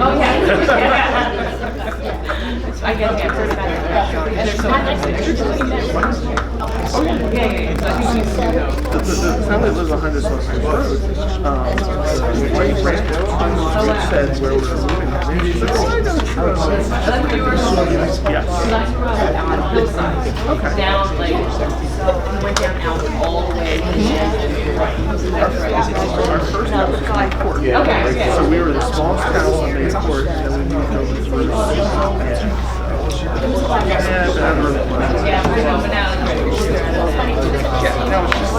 Oh, yeah. I get the answers better. And they're so yeah. The family lives on 100 Sunshine Road. Right said where we're living. Okay. Down like we went down out all the way to the end. Our first house was Main Court. Okay. So we were the smallest house on Main Court, and then we moved over to the Yeah, I know, but now now it's just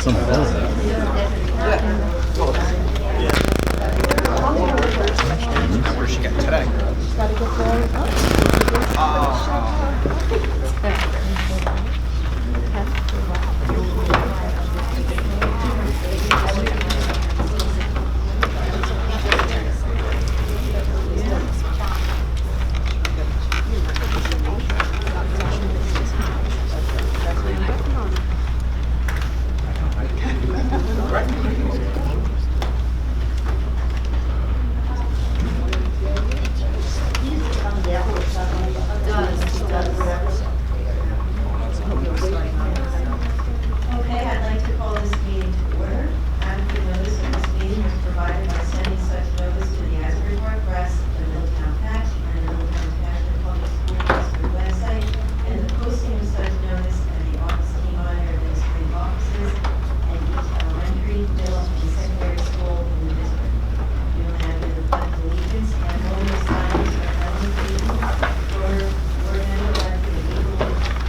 Something else. Where'd she get today? Okay, I'd like to call this meeting to order. Adequate notice of this meeting was provided by sending such notice to the Asbury Park Press, the Middletown Patch, and the Middletown National Public School District website, and the posting of such notice at the Office of Monitor Administrative Offices and each elementary, middle, and secondary school in the district. We will now do the pledge of allegiance and hold the silence for Ellen Clayton, Board Member elected in April 2022,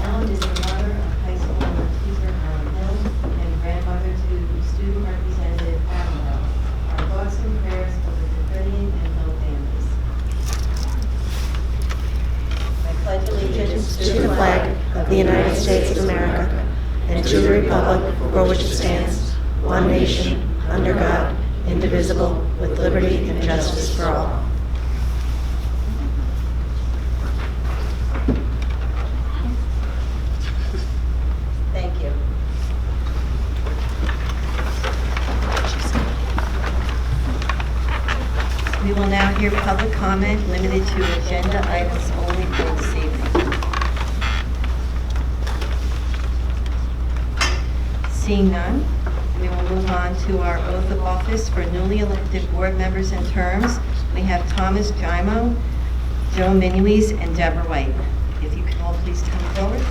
Ellen is the mother of high school teacher Aaron Hill and grandmother to student representative Adam Hill. Our thoughts and prayers for the Davidian and Hill families. I pledge allegiance To the flag of the United States of America and to the republic for which it stands, one nation, under God, indivisible, with liberty and justice for all. Thank you. We will now hear public comment limited to agenda items only for this evening. Seeing none, we will move on to our oath of office for newly elected board members and terms. We have Thomas Jaimo, Joe Minuis, and Deborah White. If you can all please come forward.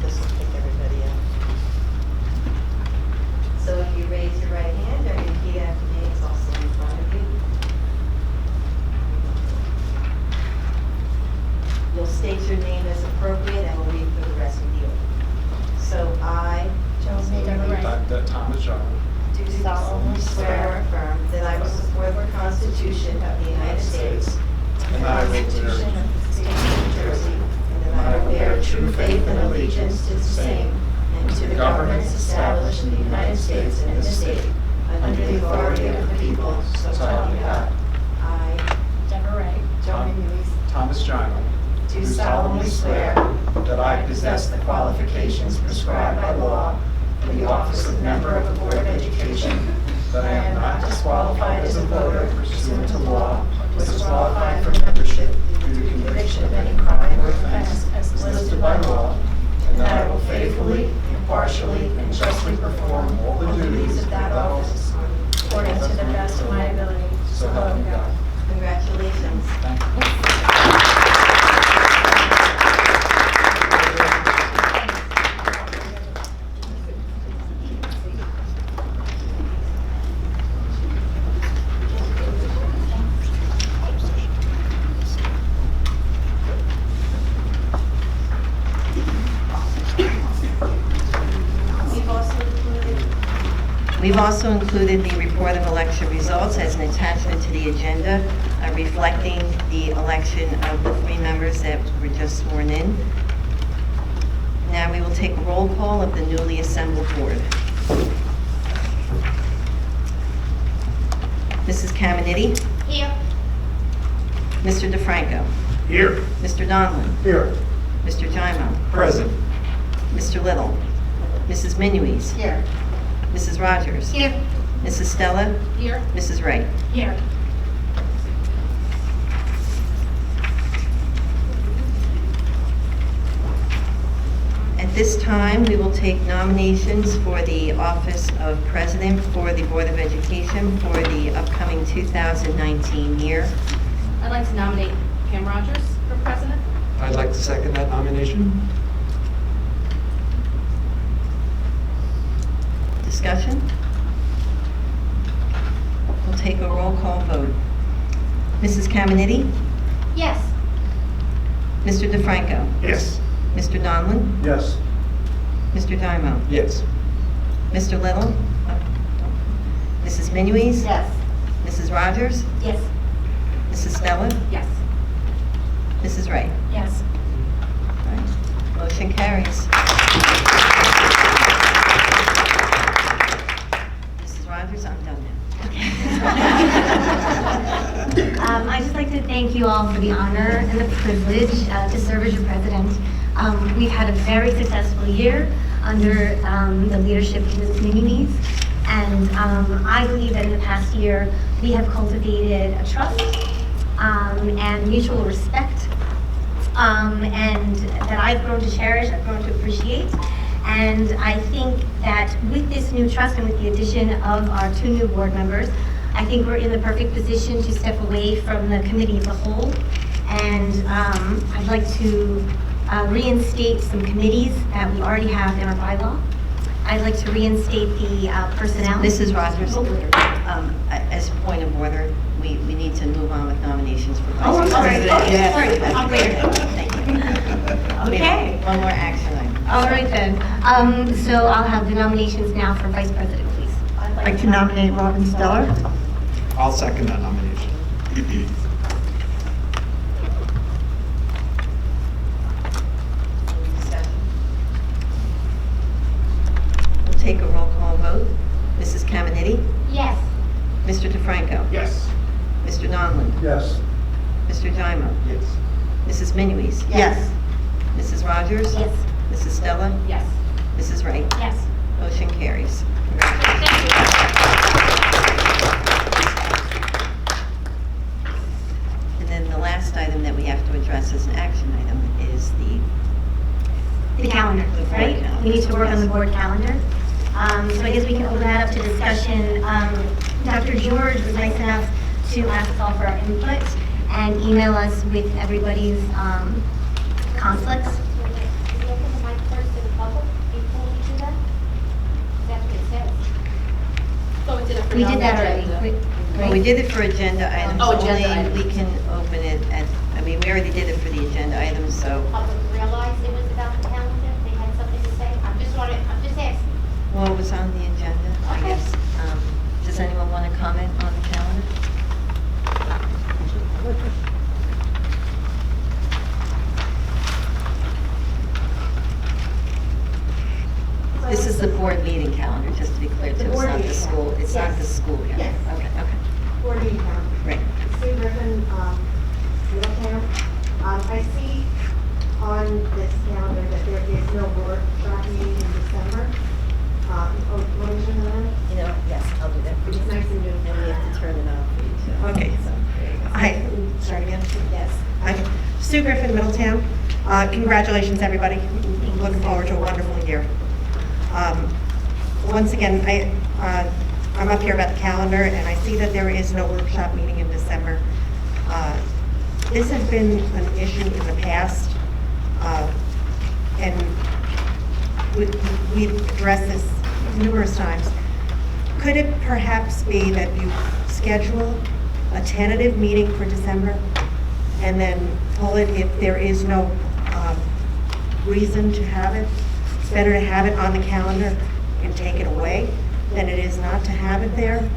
This will pick everybody up. So if you raise your right hand and repeat after me, it's also in front of you. You'll state your name as appropriate and we'll read for the rest of you. So I, Dr. Thomas John. do solemnly swear or affirm that I will support the Constitution of the United States and the Constitution of the State of New Jersey, and that I will bear true faith and allegiance to the same and to the governments established in the United States and in this state, under the authority of the people, so help me God. I, Deborah Ray, Thomas John. do solemnly swear That I possess the qualifications prescribed by law for the office of member of the Board of Education, that I am not disqualified as a voter pursuant to law, or disqualified from membership due to conviction of any crime or offense as listed by law, and that I will faithfully, impartially, and justly perform all the duties of that office according to the best of my ability, so help me God. We've also included the report of election results as an attachment to the agenda, reflecting the election of the 3 members that were just sworn in. Now we will take a roll call of the newly assembled board. Mrs. Caminiti? Here. Mr. DeFranco? Here. Mr. Donlin? Here. Mr. Jaimo? Present. Mr. Little? Mrs. Minuis? Here. Mrs. Rogers? Here. Mrs. Stella? Here. Mrs. Wright? Here. At this time, we will take nominations for the office of president for the Board of Education for the upcoming 2019 year. I'd like to nominate Pam Rogers for president. I'd like to second that nomination. Discussion? We'll take a roll call vote. Mrs. Caminiti? Yes. Mr. DeFranco? Yes. Mr. Donlin? Yes. Mr. Jaimo? Yes. Mr. Little? Mrs. Minuis? Yes. Mrs. Rogers? Yes. Mrs. Stella? Yes. Mrs. Wright? Yes. Motion carries. Mrs. Rogers, I'm done now. I'd just like to thank you all for the honor and the privilege to serve as your president. We've had a very successful year under the leadership of Ms. Minuis, and I believe that in the past year we have cultivated a trust and mutual respect, and that I've grown to cherish, I've grown to appreciate. And I think that with this new trust and with the addition of our 2 new board members, I think we're in the perfect position to step away from the committee as a whole. And I'd like to reinstate some committees that we already have in our bylaw. I'd like to reinstate the personnel. Mrs. Rogers, Oh, as a point of order, we need to move on with nominations for Oh, I'm vice sorry. president. Oh, Yeah. sorry. I'm clear. Thank you. We Okay. have one more action item. All right then. So I'll have the nominations now for vice president, please. I'd like to nominate Robin Stellar. I'll second that nomination. Discussion? We'll take a roll call vote. Mrs. Caminiti? Yes. Mr. DeFranco? Yes. Mr. Donlin? Yes. Mr. Jaimo? Yes. Mrs. Minuis? Yes. Mrs. Rogers? Yes. Mrs. Stella? Yes. Mrs. Wright? Yes. Motion carries. Thank you. And then the last item that we have to address as an action item is the calendar, right? calendar. We need to work on the board calendar. So I guess we can open that up to discussion. Dr. George was nice enough to ask us all for our input and email us with everybody's conflicts. Is it open the mic first to the public before we do that? That's what it says. So we did it for We did that already. Well, we did it for agenda items. Oh, agenda only items. We can open it at, I mean, we already did it for the agenda items, so, Public realized it was about the calendar, they had something to say. I'm just asking. well, it was on the agenda, I Okay. guess. Does anyone want to comment on the calendar? This is the board meeting calendar, just to be clear, too. It's not the school, it's not the school calendar. Yes. Okay, okay, Board meeting calendar. right. Sue Griffin, Middletown. I see on this calendar that there is no workshop meeting in December. What is your name? You know, yes, I'll do that. It's nice and new. And we have to turn it off for you too. Okay. So, there you go. Hi, start again. Yes. Hi, Sue Griffin, Middletown. Congratulations, everybody. Looking forward to a wonderful year. Once again, I'm up here about the calendar, and I see that there is no workshop meeting in December. This has been an issue in the past, and we've addressed this numerous times. Could it perhaps be that you schedule a tentative meeting for December and then pull it if there is no reason to have it? It's better to have it on the calendar and take it away than it is not to have it there.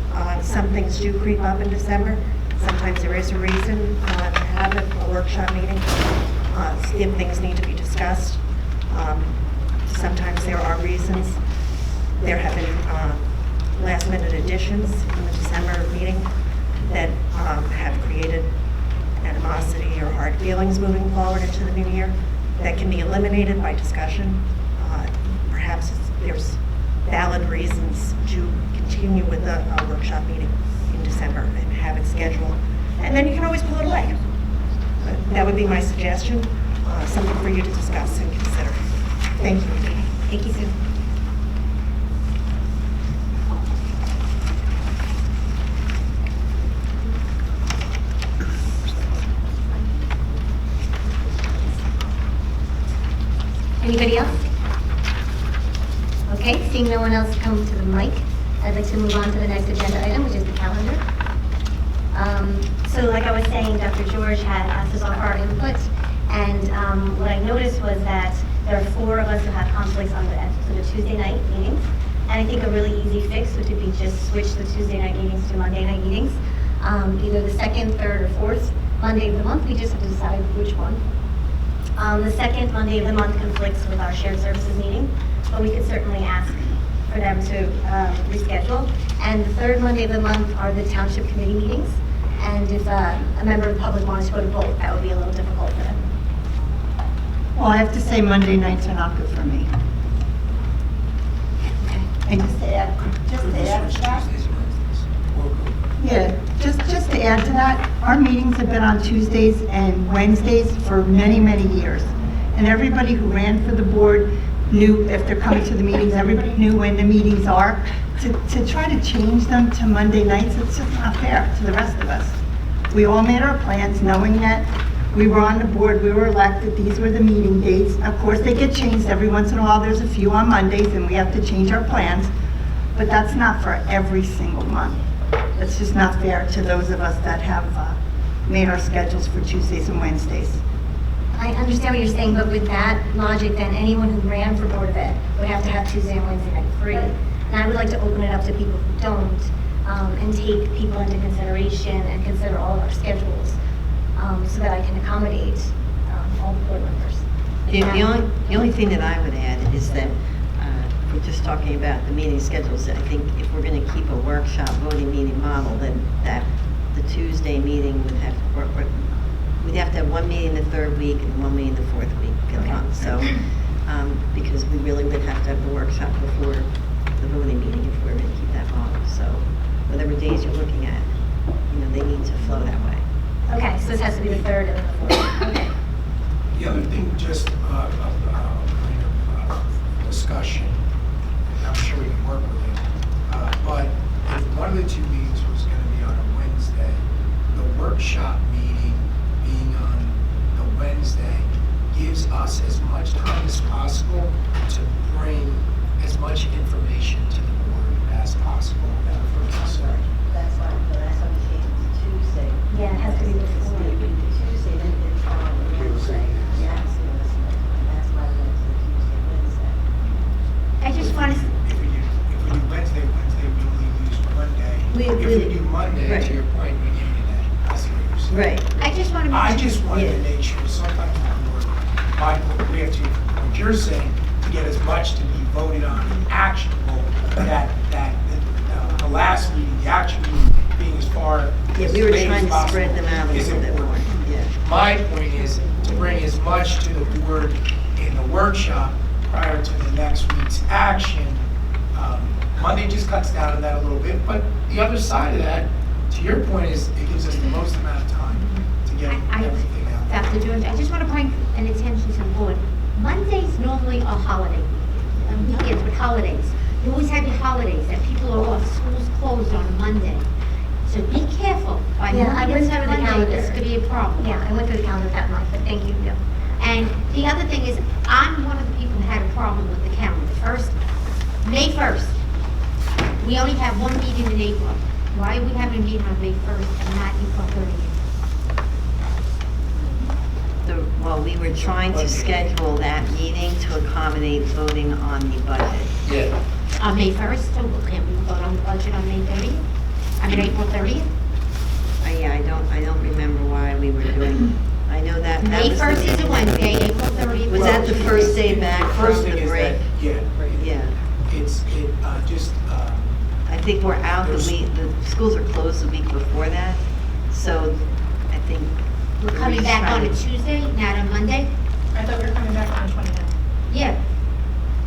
Some things do creep up in December. Sometimes there is a reason to have a workshop meeting if things need to be discussed. Sometimes there are reasons. There have been last-minute additions in the December meeting that have created animosity or hard feelings moving forward into the new year that can be eliminated by discussion. Perhaps there's valid reasons to continue with a workshop meeting in December and have it scheduled. And then you can always pull it away. But that would be my suggestion, something for you to discuss and consider. Thank you. Thank you, Sue. Anybody else? Okay, seeing no one else come to the mic, I'd like to move on to the next agenda item, which is the calendar. So like I was saying, Dr. George had asked us all for our input, and what I noticed was that there are 4 of us who have conflicts on the Tuesday night meetings, and I think a really easy fix would be just switch the Tuesday night meetings to Monday night meetings. Either the 2nd, 3rd, or 4th Monday of the month, we just have to decide which one. The 2nd Monday of the month conflicts with our shared services meeting, but we could certainly ask for them to reschedule. And the 3rd Monday of the month are the township committee meetings. And if a member of the public wanted to go to both, that would be a little difficult for them. Well, I have to say Monday nights are not good for me. And just to add to that, yeah, just to add to that, our meetings have been on Tuesdays and Wednesdays for many, many years. And everybody who ran for the board knew, if they're coming to the meetings, everybody knew when the meetings are. To try to change them to Monday nights, it's just not fair to the rest of us. We all made our plans knowing that we were on the board, we were elected, these were the meeting dates. Of course, they get changed every once in a while. There's a few on Mondays and we have to change our plans, but that's not for every single month. It's just not fair to those of us that have made our schedules for Tuesdays and Wednesdays. I understand what you're saying, but with that logic, then anyone who ran for Board of Ed would have to have Tuesday and Wednesday night free. And I would like to open it up to people who don't, and take people into consideration and consider all of our schedules, so that I can accommodate all the board members. The only thing that I would add is that we're just talking about the meeting schedules. I think if we're going to keep a workshop voting meeting model, then that the Tuesday meeting would have, we'd have to have one meeting the 3rd week and one meeting the 4th week of the month. So, because we really would have to have the workshop before the voting meeting if we're going to keep that model. So, whatever days you're looking at, they need to flow that way. Okay, so this has to be the 3rd and the 4th. Okay. The other thing, just kind of discussion, I'm sure we can work with it, but if one of the 2 meetings was going to be on a Wednesday, the workshop meeting being on the Wednesday gives us as much time as possible to bring as much information to the board as possible without further concern. That's why we changed it to Tuesday. Yeah, it has to be before. Tuesday, then it's on Wednesday. Yeah, so that's why we went to the Tuesday, Wednesday. I just want to, If we do Wednesday, we only lose Monday. If we do Monday, right. to your point, we give you that. I see what you're saying. Right. I just want to. I just wanted to make sure, sometimes we have to, what you're saying, to get as much to be voted on and actionable, that the last meeting, the action meeting being as far Yeah, as we were late trying as to possible spread them out a is little bit more. important. Yeah. My point is to bring as much to the board in the workshop prior to the next week's action. Monday just cuts down on that a little bit, but the other side of that, to your point, is it gives us the most amount of time to get everything out. Dr. George, I just want to point an attention to the board. Mondays normally are holiday, weekends with holidays. You always have your holidays, that people are off, school's closed on a Monday. So be careful. By Yeah, I went moving through to the Monday, calendar. this could be a problem. Yeah, I went through the calendar that month, but thank you. Yeah. And the other thing is, I'm one of the people who had a problem with the calendar. First, May 1st, we only have one meeting in April. Why are we having a meeting on May 1st and not April 30th? Well, we were trying to schedule that meeting to accommodate voting on the budget. Yeah. On May 1st, so can't we vote on the budget on May 30th? I mean, April 30th? Yeah, I don't remember why we were doing, I know that. that May was the 1st is a meeting. Wednesday, April 30th. Was that the first day back First from thing the is break? that, yeah, Yeah. it's, I think we're out the schools are closed the week before that, so I think. We're coming back on a Tuesday, not a Monday? I thought we were coming back on 29th. Yeah.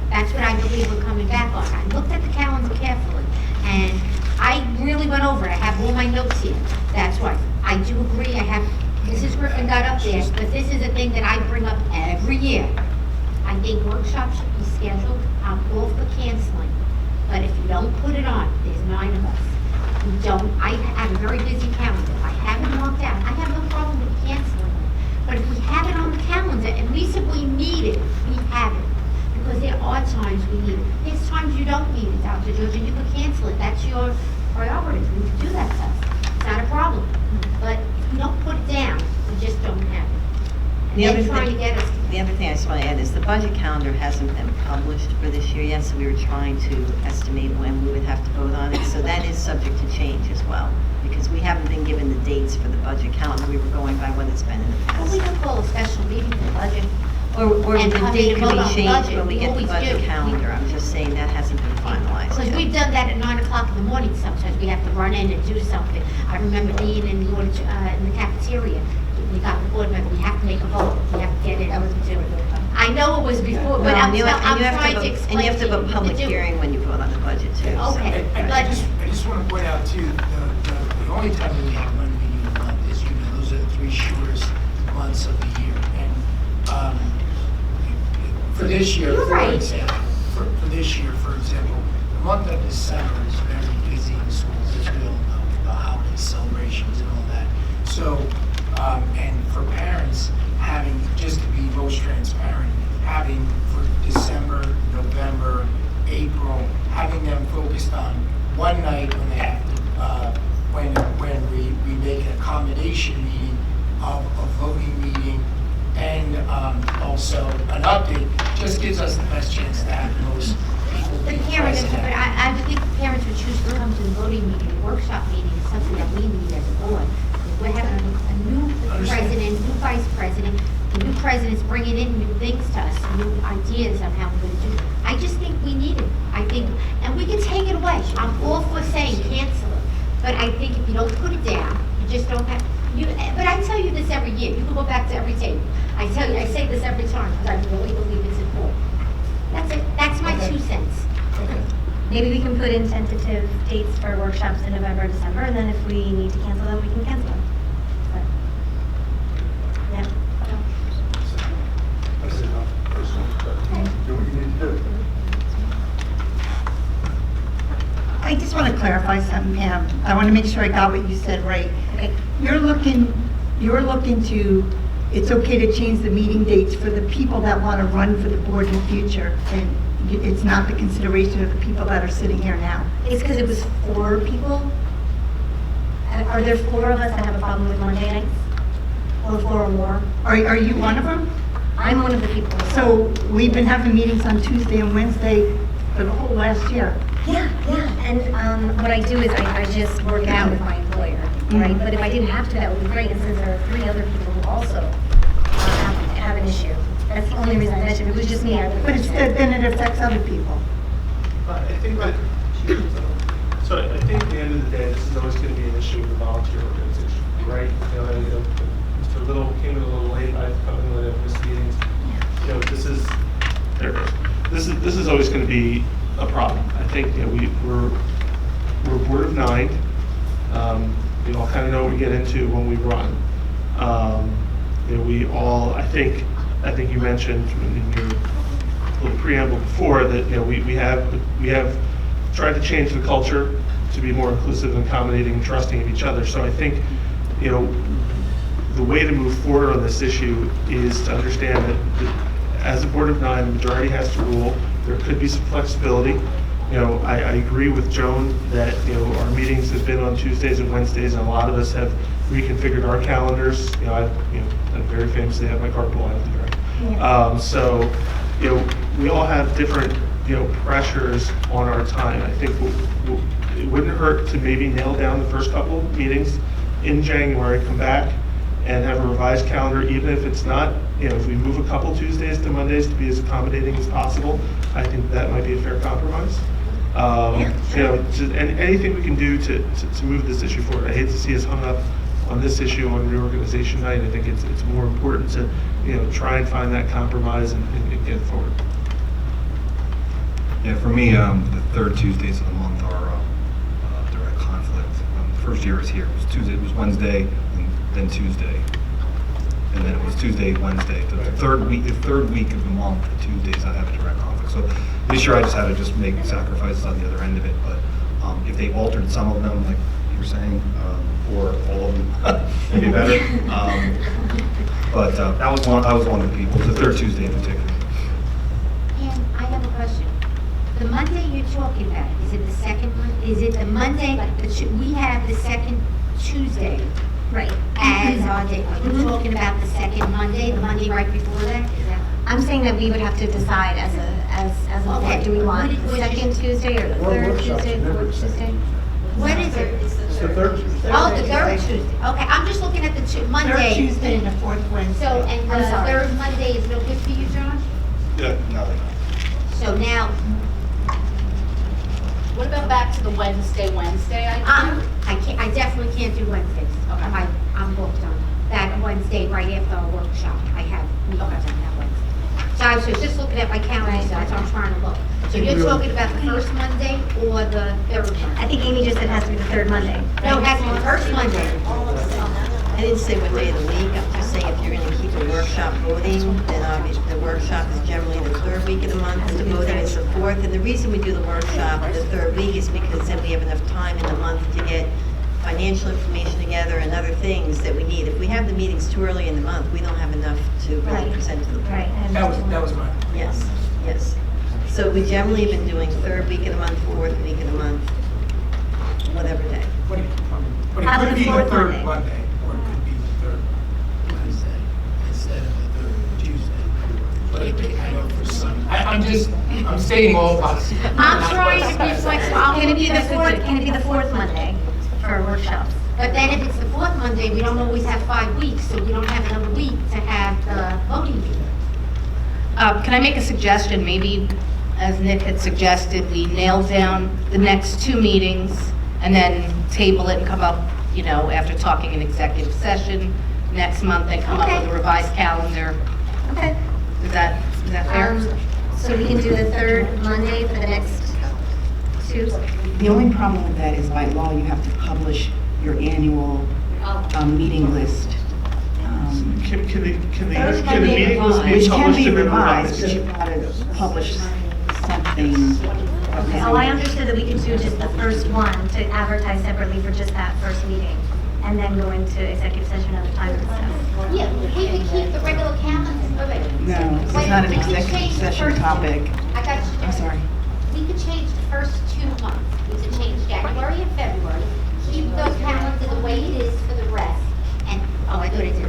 That's what I believe we're coming back on. I looked at the calendar carefully, and I really went over it. I have all my notes here. That's why. I do agree, I have, Mrs. Griffin got up there, but this is a thing that I bring up every year. I think workshops should be scheduled. I'm all for canceling. But if you don't put it on, there's 9 of us. We don't, I have a very busy calendar. I have it marked out. I have no problem with canceling it. But if we have it on the calendar, at least if we need it, we have it. Because there are times we need it. There's times you don't need it, Dr. George, and you can cancel it. That's your priority. You can do that stuff. It's not a problem. But if you don't put it down, we just don't have it. The And other they're trying to thing- get us. The other thing I just want to add is the budget calendar hasn't been published for this year yet, so we were trying to estimate when we would have to vote on it. So that is subject to change as well, because we haven't been given the dates for the budget calendar. We were going by what it's been in the Well, we past. could call a special meeting for the budget. Or and the come date in and could vote be on the changed budget. when we We get the always budget do. calendar. I'm just saying that hasn't been finalized Because yet. we've done that at 9 o'clock in the morning sometimes. We have to run in and do something. I remember being in the in the cafeteria. We got the board member, we have to make a vote. We have to get it. I know it was before, but Well, I'm and you have to trying to vote- explain And you have to you vote what public do. hearing when you vote on the budget too. so- Okay. I But- just want to point out too, the only time that we have one meeting a month is, those are the 3 shortest months of the year. And for this year, You're for right. example, for this year, for example, the month of December is very busy in schools, as we all know, the holiday celebrations and all that. So, and for parents, having, just to be most transparent, having for December, November, April, having them focused on one night when they have to, when we make an accommodation meeting, a voting meeting, and also an update, just gives us the best chance to have most people The be parents, present. but I would think the parents would choose to come to the voting meeting, the workshop meeting, is something that we need as a board. If we're having a new president, new vice president, the new president's bringing in new things to us, new ideas on how we're going to do it. I just think we need it. I think, and we can take it away. I'm all for saying cancel it. But I think if you don't put it down, you just don't have, but I tell you this every year. You can go back to every tape. I tell you, I say this every time because I really believe it's important. That's it. That's my 2 cents. Maybe we can put in tentative dates for workshops in November, December, and then if we need to cancel them, we can cancel them. But, yeah. Do what you need to do. I just want to clarify something, Pam. I want to make sure I got what you said right. Okay. You're looking to, it's okay to change the meeting dates for the people that want to run for the board in the future, and it's not the consideration of the people that are sitting here now. It's because it was 4 people. Are there 4 of us that have a problem with Monday nights? Or 4 or more? Are you one of them? I'm one of the people. So we've been having meetings on Tuesday and Wednesday for the whole last year. Yeah. And what I do is I just work out with my employer, right? But if I didn't have to, that would be great. And since there are 3 other people who also have an issue, that's the only reason I mentioned it. It was just me. I would But then it affects other people. I think that, so I think at the end of the day, this is always going to be an issue with the volunteer organization, right? Mr. Little came in a little late, I've come in late, I've missed meetings. This is always going to be a problem. I think, we're a board of 9. We all kind of know what we get into when we run. We all, I think you mentioned in your little preamble before that, we have tried to change the culture to be more inclusive and accommodating and trusting of each other. So I think, the way to move forward on this issue is to understand that as a board of 9, the majority has to rule. There could be some flexibility. I agree with Joan that, our meetings have been on Tuesdays and Wednesdays, and a lot of us have reconfigured our calendars. I very famously have my carpool out there. So, we all have different, pressures on our time. I think it wouldn't hurt to maybe nail down the first couple of meetings in January, come back and have a revised calendar, even if it's not, if we move a couple Tuesdays to Mondays to be as accommodating as possible, I think that might be a fair compromise. And anything we can do to move this issue forward. I hate to see us hung up on this issue on reorganization night. I think it's more important to, try and find that compromise and get it forward. Yeah, for me, the third Tuesdays of the month are direct conflict. The first year I was here, it was Tuesday, it was Wednesday, and then Tuesday, and then it was Tuesday, Wednesday. The third week of the month, the Tuesdays, I have a direct conflict. So this year I just had to make sacrifices on the other end of it. But if they altered some of them, like you were saying, or all of them, it'd be better. But I was one of the people. The third Tuesday in particular. And I have a question. The Monday you're talking about, is it the second one? Is it the Monday, we have the second Tuesday Right. as our day? Are you talking about the second Monday, the Monday right before that? Is that? I'm saying that we would have to decide as a board, Okay. do we want What the is- second Tuesday or the Or third workshops, Tuesday, never fourth the second. Tuesday? What is it? It's the third Tuesday. Oh, the third Tuesday. Okay, I'm just looking at the Monday. Third Tuesday and the fourth Wednesday. So, and I'm the sorry. third Monday is no good for you, John? Yeah, no. So now, What about back to the Wednesday idea? I definitely can't do Wednesdays. Okay. I'm booked on that Wednesday right after our workshop. I have meetings on that Wednesday. So I was just looking at my calendar, so that's what I'm trying to look. So you're talking about the first Monday or the third I Monday? think Amy just said it has to be the third Monday. No, it has to be the first Monday. I didn't say what day of the week, I'm just saying if you're gonna keep a workshop voting, then obviously the workshop is generally the third week of the month, the voting is the fourth. And the reason we do the workshop the third week is because then we have enough time in the month to get financial information together and other things that we need. If we have the meetings too early in the month, we don't have enough to really Right. present to the board. Right. and- That was mine. Yes, yes. So we generally have been doing third week of the month, fourth week of the month, whatever day. But it How could about be the the fourth third Monday? Monday, or it could be the third Wednesday instead of the third Tuesday. But I know for some, I'm stating all possibilities. I'm trying to be flexible. Can it be the fourth Monday for workshops? But then if it's the fourth Monday, we don't always have 5 weeks, so we don't have another week to have the voting meeting. Can I make a suggestion? Maybe, as Nick had suggested, we nail down the next 2 meetings and then table it and come up, after talking in executive session next month and come up with a revised calendar. Okay. Is that fair? So we can do the third Monday for the next 2? The only problem with that is by law, you have to publish your annual meeting list. Can the Which meeting list be can published be and then revised, but revised? you've got to publish something. Okay, oh, I understood that we could do just the first one to advertise separately for just that first meeting, and then go into executive session at the time and stuff. Yeah, we could keep the regular calendar. No, it's not an executive session topic. I got you. I'm sorry. We could change the first 2 months. We could change January and February, keep those calendars the way it is for the rest. And, I thought I did.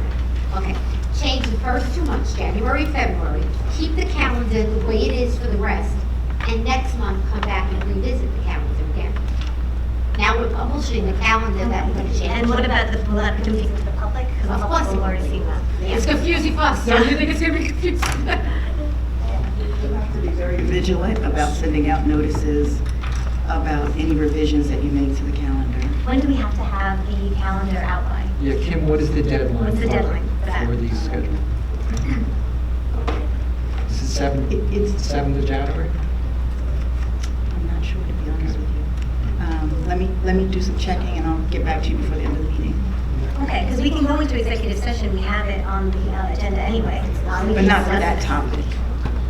Okay. Change the first 2 months, January, February, keep the calendar the way it is for the rest, and next month come back and revisit the calendar again. Now we're publishing the calendar that we're going to change. And what about will that be confusing to the public? Because Of the course public will already see that. It's confusing for us, don't you think it's going to be confusing? You have to be very vigilant about sending out notices about any revisions that you make to the calendar. When do we have to have the calendar out by? Yeah, Kim, what is the deadline? What's the deadline for that? For these schedules? Is it 7th of January? I'm not sure, to be honest with you. Let me do some checking and I'll get back to you before the end of the meeting. Okay, because we can go into executive session, we have it on the agenda anyway. We But can not for discuss that it. topic.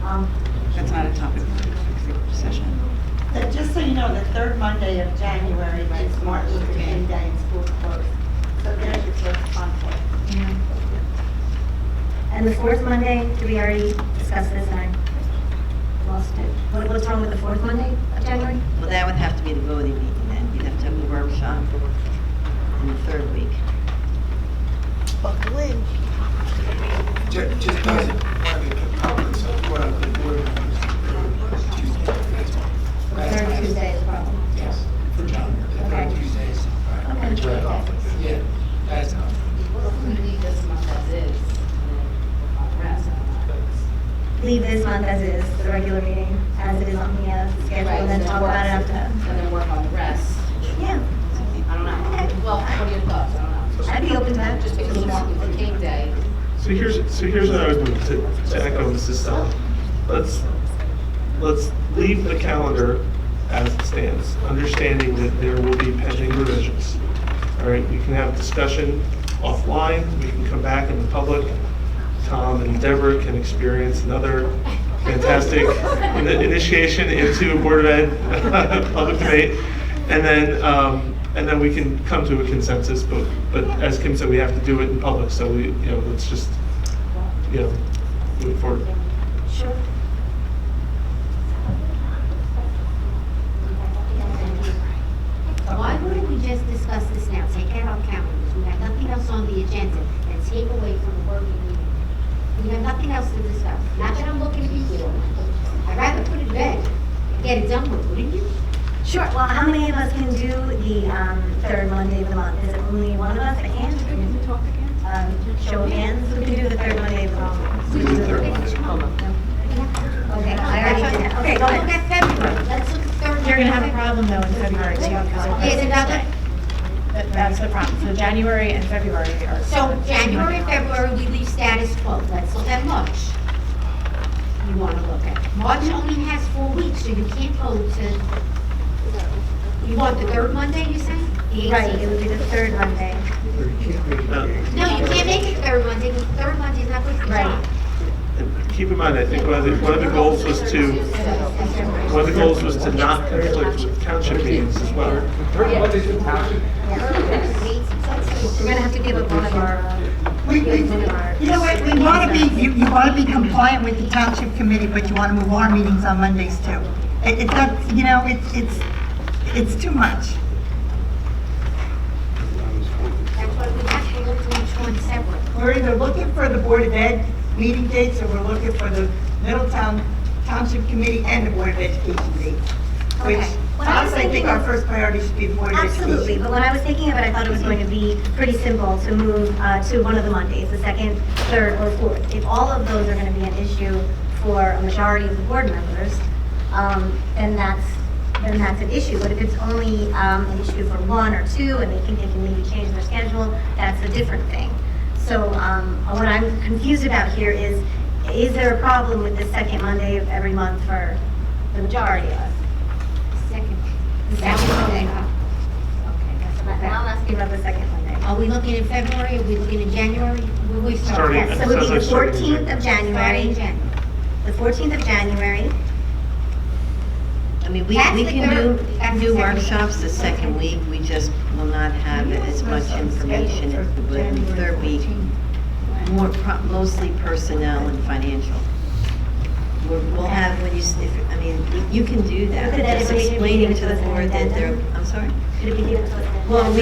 Um, That's not a topic for executive session. Just so you know, the third Monday of January is Martin Luther King Day and school's closed. So there's your first conflict. And the fourth Monday, did we already discuss this and I lost it? What's wrong with the fourth Monday of January? Well, that would have to be the voting meeting then. You'd have to have the workshop in the third week. Just doesn't want to get conflicts of what the board members do. Tuesday. That's all. Third Tuesday is a problem. Yes, for John. direct conflict. Yeah, that's not. Leave this month as is, and then on the rest. Leave this month as is, the regular meeting, as it is on the schedule, and then talk about it after. And then work on the rest. Yeah, I don't know. Well, what are your thoughts? I don't know. I'd be open to that. Just because it's Martin Luther King Day. So here's what I would do to echo Mrs. Stella. Let's leave the calendar as it stands, understanding that there will be pending revisions. All right, we can have discussion offline, we can come back in the public. Tom and Deborah can experience another fantastic initiation into Board of Ed public debate. And then we can come to a consensus, but as Kim said, we have to do it in public, so let's just, move forward. Sure. Why wouldn't we just discuss this now, take out our calendars, we have nothing else on the agenda, and take away from the working meeting? We have nothing else to discuss, not that I'm looking at you for. I'd rather put it to bed and get it done with, wouldn't you? Sure, well, how many of us can do the third Monday of the month? Is it only one of us that can? Show of hands, who can do the third Monday of the month? We do the third Monday. Okay, I already did that. Okay, go Let's look ahead. at February, let's look at third. You're gonna have a problem though in February too, because of There's President's another, Day. That's the problem. So January and February are. so January, February, we leave status quo, let's look at March. You wanna look at, March only has 4 weeks, so you can't go to, you want the third Monday, you say? The Right, 18th? it would be the third Monday. No, you can't make it third Monday, because third Monday is not good for Right. John. And keep in mind, I think one of the goals was to not conflict with township meetings as well. We're gonna have to give up one of our, You know what, we want to be, you want to be compliant with the township committee, but you want to move our meetings on Mondays too. It's not, it's too much. That's why we have to look to each one separate. We're either looking for the Board of Ed meeting dates, or we're looking for the Middletown Township Committee and the Board of Education dates. Which, Okay. When I was honestly, I think thinking our of- first priority should be the Board of Education. absolutely, but when I was thinking of it, I thought it was going to be pretty simple to move to one of the Mondays, the second, third, or fourth. If all of those are gonna be an issue for a majority of the board members, then that's an issue. But if it's only an issue for one or two, and they think they can maybe change their schedule, that's a different thing. So what I'm confused about here is there a problem with the second Monday of every month for the majority of us? The second Monday. Okay, that's what I'm asking about the second Monday. Are we looking in February, are we looking in January? Where we start? Starting- Yes, so it would be the Sounds like 14th of Starting January, in January. the 14th of January. I mean, we That's the can third- do that's the second workshops the second week, we just will not have as much information but in the third week. Mostly personnel and financial. We'll have, you can do that, Could that just information be explaining given to to the us in board that an they're, addendum? I'm sorry? Could it be given to us? Well,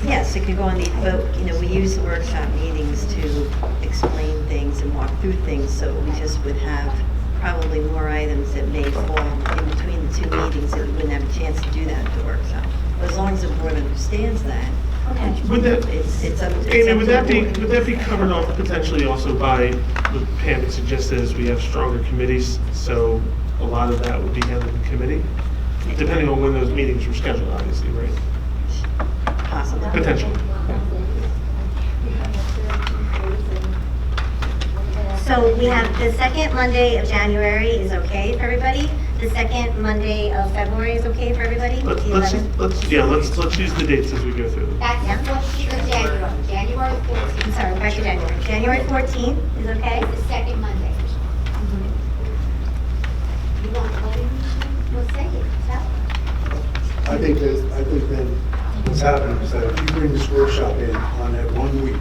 yes, it could go on the, but, we use the workshop meetings to explain things and walk through things, so we just would have probably more items that may fall in between the two meetings, that we wouldn't have a chance to do that at the workshop. But as long as the board understands that, Okay. Would that, it's up to Amy, would the that be, board. would that be covered off potentially also by, what Pam had suggested, is we have stronger committees, so a lot of that would be handled in committee? Depending on when those meetings were scheduled, obviously, right? Possibly. Potentially. So we have the second Monday of January is okay for everybody. The second Monday of February is okay for everybody. The 11th. Let's use the dates as we go through them. That's the 14th of January, January 14th. I'm sorry, back to January. January 14th is okay? It's the second Monday. You want voting? We'll say it, so. I think then what's happening is that if you bring this workshop in on that 1 week,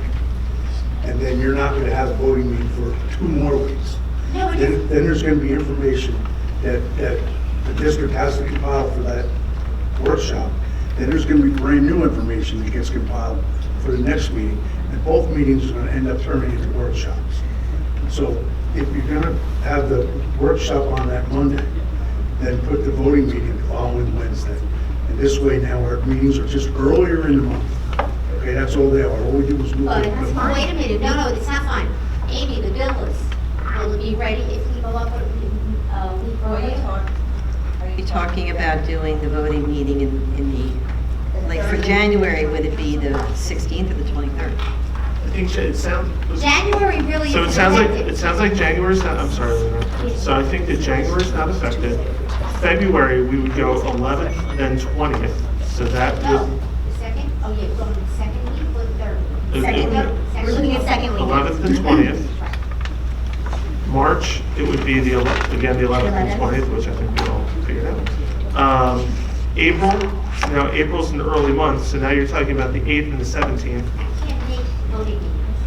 and then you're not gonna have a voting meeting for 2 more weeks, No, it then there's gonna be information that the district has to compile for that workshop. Then there's gonna be brand new information that gets compiled for the next meeting, and both meetings are gonna end up turning into workshops. So if you're gonna have the workshop on that Monday, then put the voting meeting the following Wednesday. And this way now our meetings are just earlier in the month. Okay, that's all they are. All we do is move But it. wait a minute, no, it's not fine. Amy, the bill list, will it be ready if we go up a week earlier? You're talking about doing the voting meeting in the, like for January, would it be the 16th or the 23rd? I think it sounds. January really So is it sounds like January's not, I'm sorry, Lena. So I think that January's not affected. February, we would go 11th, then 20th. So that No, would, the second, oh yeah, we're going to the second week or the third week? Second, we're looking at second week. 11th and 20th. March, it would be the 11th and 20th, which I think we all figured out. April, now April's an early month, so now you're talking about the 8th and the 17th. I can't make voting meetings.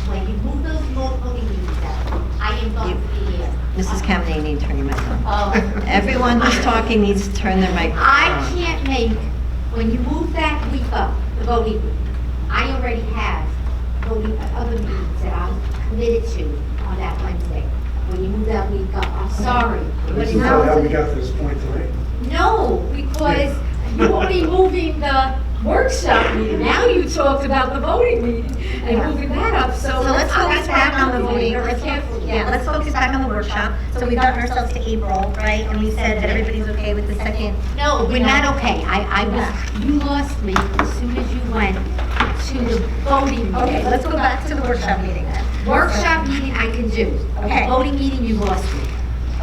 When you move those voting meetings out, I am going to be here. Mrs. Kameney, you need to turn your mic on. Oh. Everyone who's talking needs to turn their microphone I on. can't make, when you move that week up, the voting week, I already have voting, other meetings that I'm committed to on that Wednesday. When you move that week up, I'm sorry. But This is now how we it's- got to this point tonight. No, because you won't be moving the workshop meeting. Now you talked about the voting meeting and moving that up, so. So let's focus that's back why on the I'm voting. very Let's careful. Yeah, let's focus back on the workshop. So we've gotten ourselves to April, right? And we said that everybody's okay with the second. No, we're not okay. I was, you lost me as soon as you went to the voting meeting. Okay, let's go back to the workshop meeting then. Workshop meeting I can do. Okay. Voting meeting, you lost me.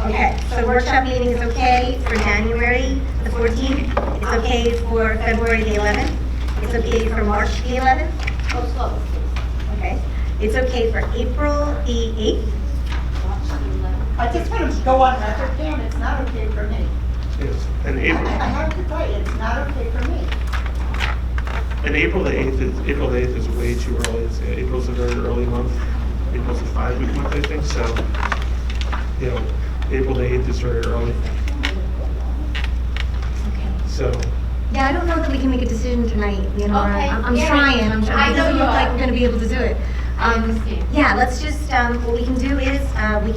Okay, so workshop meeting is okay for January the 14th. It's okay for February the 11th. It's okay for March the 11th. Go slow, please. Okay. It's okay for April the 8th. I just want to go on record, Pam, it's not okay for me. Yes. And I April, have to tell you, it's not okay for me. and April the 8th is way too early. April's a very early month. April's a 5-week month, I think, so, you know, April the 8th is very early. So, Yeah, I don't know that we can make a decision tonight, Leonora. Okay, I'm yeah. trying, I'm I trying. It know doesn't you look like are. we're gonna be able to do it. I understand. Yeah, let's just, what we can do is, we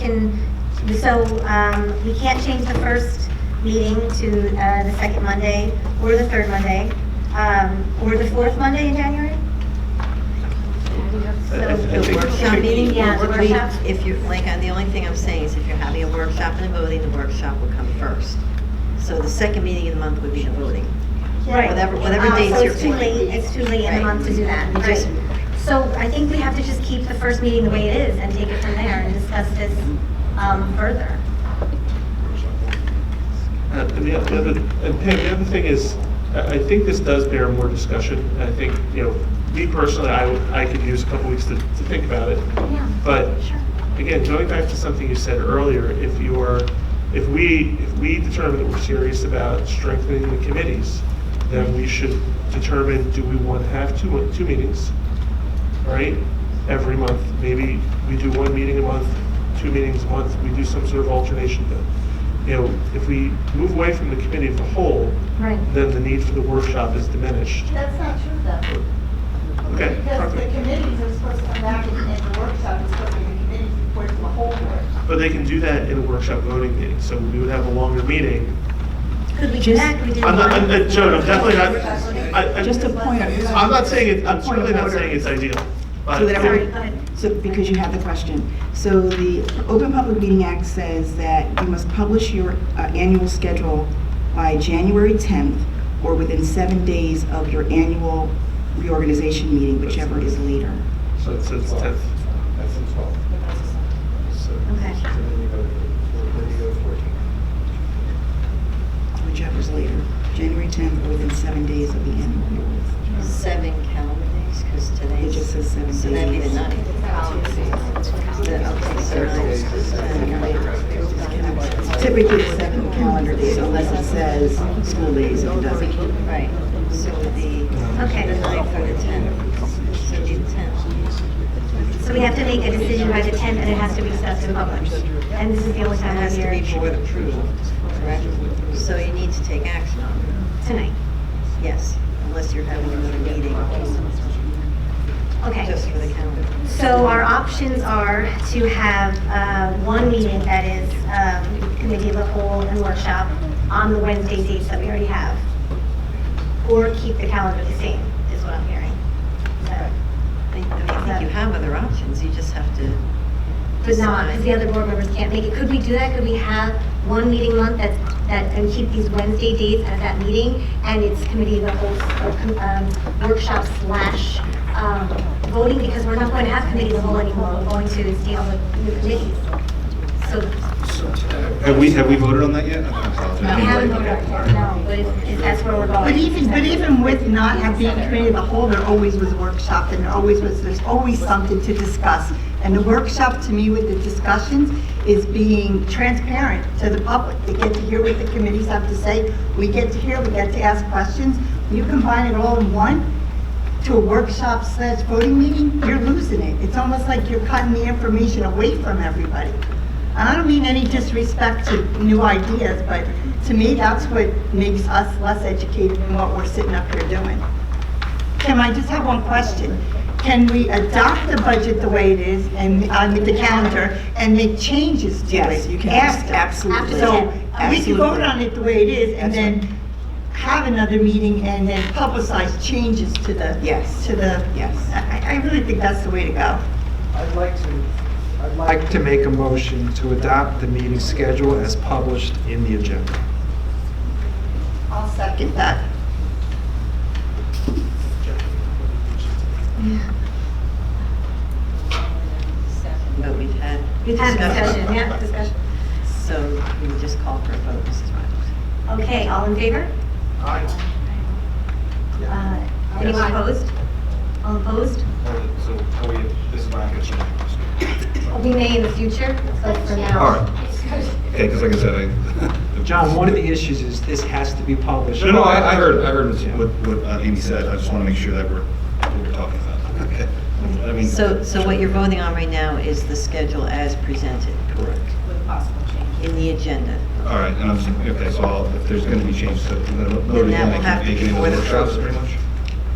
can't change the first meeting to the second Monday, or the third Monday, or the fourth Monday in January? I The think, workshop meeting, Yeah, the would be- workshop. if you're, like, the only thing I'm saying is if you're having a workshop and a voting, the workshop will come first. So the second meeting of the month would be the voting. Right. Whatever dates So you're it's too picking. late, it's too late in the Right. month to do that, You right? just- So I think we have to just keep the first meeting the way it is and take it from there and discuss this, further. and Pam, the other thing is, I think this does bear more discussion. I think, you know, me personally, I could use a couple weeks to think about it. Yeah. But again, going back to something you said earlier, if we determine that we're serious about strengthening the committees, then we should determine, do we want to have two meetings, right? Every month, maybe we do one meeting a month, 2 meetings a month, we do some sort of alternation. But, you know, if we move away from the committee of the whole, Right. then the need for the workshop is diminished. That's not true though. Okay, Because the perfect. committees are supposed to come back and the workshop is supposed to be the committees report to the whole board. But they can do that in a workshop voting meeting, so we would have a longer meeting. Could we do that? Could we do I'm not, one? Joan, I'm definitely not, Just a point of. I'm not saying I'm point of certainly not order. saying it's ideal. But So that Sorry, everyone, go ahead. so because you have the question. So the Open Public Meeting Act says that you must publish your annual schedule by January 10th or within 7 days of your annual reorganization meeting, whichever is later. So it says 10th. That's the 12th. So Okay. So then you go to 14th. Whichever's later, January 10th or within 7 days of the annual meeting. 7 calendar days, because It today's. just says 7 days. So that'd be the 9th. Typically it's 7 calendar days unless it says school days, and it doesn't. Right, so the, Okay. the 9th or the 10th, so it'd be the 10th. So we have to make a decision by the 10th and it has to be discussed and published. And this is the only It time has of to be year board approved, correct? So you need to take action on it, tonight. yes, unless you're having another meeting Okay. just for the calendar. So our options are to have one meeting that is committee of the whole and workshop on the Wednesday dates that we already have. or keep the calendar the same, is what I'm hearing. So, I think you have other options, you just have to but not, because the other board members can't make it. Could we do that? Could we have one meeting month and keep these Wednesday dates at that meeting, and it's committee of the whole, workshop slash voting, because we're not going to have committee of the whole anymore, we're going to stay on the new committees. So, Have we voted on that yet? we haven't voted on it, no, but if that's where we're going. But even with not having committee of the whole, there always was workshop, and there's always something to discuss. And the workshop, to me, with the discussions, is being transparent to the public. They get to hear what the committees have to say, we get to hear, we get to ask questions. When you combine it all in one, to a workshop / voting meeting, you're losing it. It's almost like you're cutting the information away from everybody. And I don't mean any disrespect to new ideas, but to me, that's what makes us less educated in what we're sitting up here doing. Kim, I just have one question. Can we adopt the budget the way it is and with the calendar and make changes to it? Yes, you can, after? absolutely. So we can Absolutely. vote on it the way it is and then have another meeting and then publicize changes to the, Yes. Yes. I really think that's the way to go. I'd like to make a motion to adopt the meeting schedule as published in the agenda. I'll second that. But we've had Discussion, yeah, discussion. So we would just call for a vote, Mrs. Reynolds. Okay, all in favor? Anyone opposed? All opposed? This is not going to change. We may in the future, but for now. All right. Okay, because like I said, John, one of the issues is this has to be published. No, I heard what Amy said. I just want to make sure that we're talking about. Okay. I mean. So what you're voting on right now is the schedule as presented? Correct. With possible changes. In the agenda? All right, and I'm just, okay, so if there's going to be changes, so Then that will have to be into before the workshops vote. pretty much.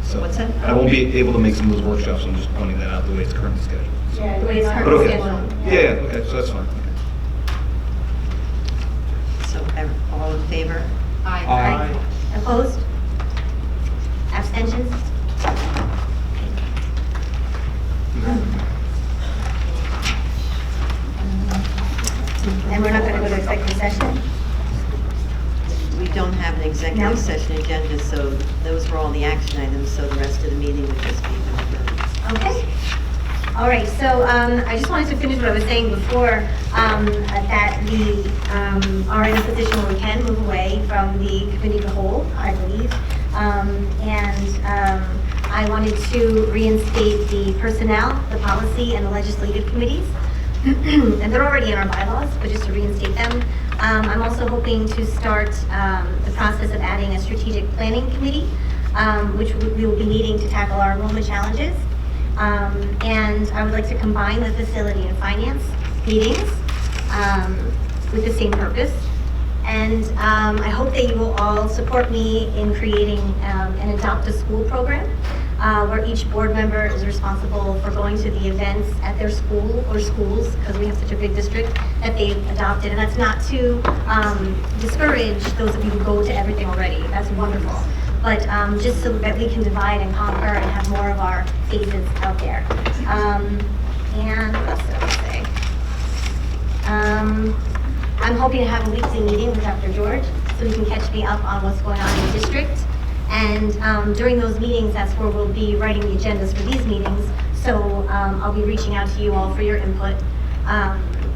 So What's that? I won't be able to make some of those workshops. I'm just pointing that out the way it's currently scheduled. So. The way it's But currently okay. scheduled. Yeah, okay, so that's fine. So all in favor? Aye. Opposed? Abstentions? And we're not going to go to executive session? We don't have an No. executive session agenda, so those were all the action items, so the rest of the meeting would just be the Okay. All right, so I just wanted to finish what I was saying before, that we are in a position where we can move away from the committee of the whole, I believe. I wanted to reinstate the personnel, the policy, and the legislative committees. And they're already in our bylaws, but just to reinstate them. I'm also hoping to start the process of adding a strategic planning committee, which we will be needing to tackle our enrollment challenges. And I would like to combine the facility and finance meetings with the same purpose. And I hope that you will all support me in creating an Adopt a School program, where each board member is responsible for going to the events at their school or schools, because we have such a big district, that they've adopted. And that's not to discourage those of you who go to everything already. That's wonderful. But just so that we can divide and conquer and have more of our faces out there. And what else did I say? I'm hoping to have a weekly meeting with Dr. George, so he can catch me up on what's going on in the district. And during those meetings, that's where we'll be writing the agendas for these meetings. So I'll be reaching out to you all for your input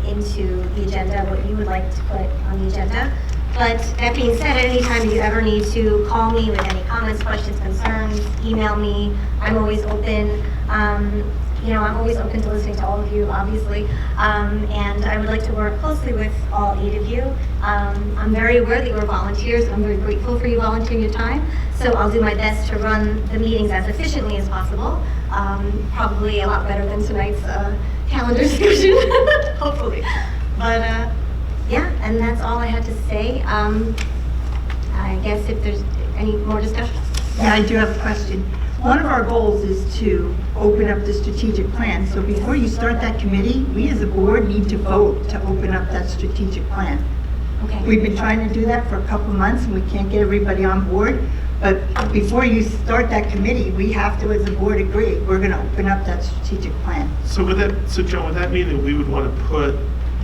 into the agenda, what you would like to put on the agenda. But that being said, at any time you ever need to call me with any comments, questions, concerns, email me. I'm always open. I'm always open to listening to all of you, obviously. And I would like to work closely with all 8 of you. I'm very aware that you're volunteers. I'm very grateful for you volunteering your time. So I'll do my best to run the meetings as efficiently as possible. Probably a lot better than tonight's calendar discussion, hopefully. But yeah, and that's all I had to say. I guess if there's any more discussion. Yeah, I do have a question. One of our goals is to open up the strategic plan. So before you start that committee, we as a board need to vote to open up that strategic plan. Okay. We've been trying to do that for a couple months and we can't get everybody on board. But before you start that committee, we have to, as a board, agree, we're going to open up that strategic plan. So Joan, would that mean that we would want to put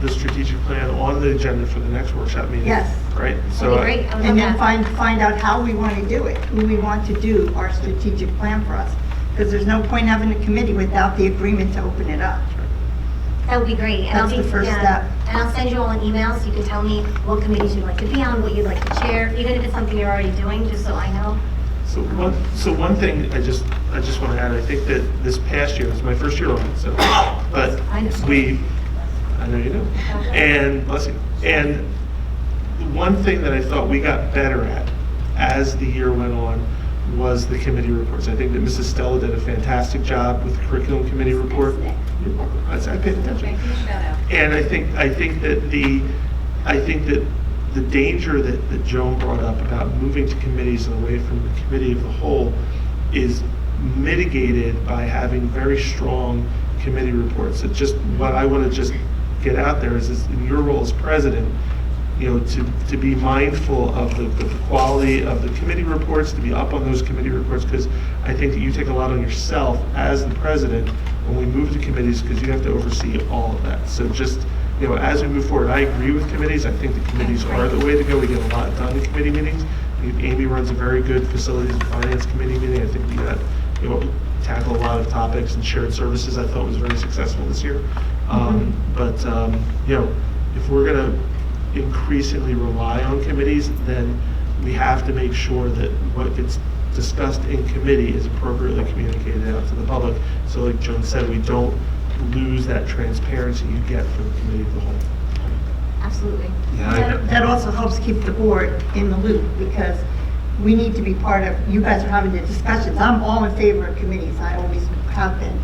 the strategic plan on the agenda for the next workshop meeting? Yes. Right? So That'd be great. I would And love then that. find out how we want to do it, who we want to do our strategic plan for us. Because there's no point having a committee without the agreement to open it up. That would be great. And I'll That's be, the first yeah. step. And I'll send you all an email so you can tell me what committees you'd like to be on, what you'd like to chair, even if it's something you're already doing, just so I know. So one thing I just want to add, I think that this past year, was my first year on it, so, but I know. I know you do, and, bless you, and one thing that I thought we got better at as the year went on was the committee reports. I think that Mrs. Stella did a fantastic job with the curriculum committee report. I paid attention. And I think that the danger that Joan brought up about moving to committees and away from the committee of the whole is mitigated by having very strong committee reports. It's just what I want to just get out there is in your role as president, to be mindful of the quality of the committee reports, to be up on those committee reports, because I think that you take a lot on yourself as the president when we move to committees, because you have to oversee all of that. So just, as we move forward, I agree with committees. I think the committees are the way to go. We get a lot done in committee meetings. Amy runs a very good facilities and finance committee meeting. I think we got, tackle a lot of topics, and shared services I thought was very successful this year. If we're going to increasingly rely on committees, then we have to make sure that what gets discussed in committee is appropriately communicated out to the public. So like Joan said, we don't lose that transparency you get from the committee of the whole. Absolutely. That also helps keep the board in the loop, because we need to be part of, you guys are having the discussions. I'm all in favor of committees, I always have been.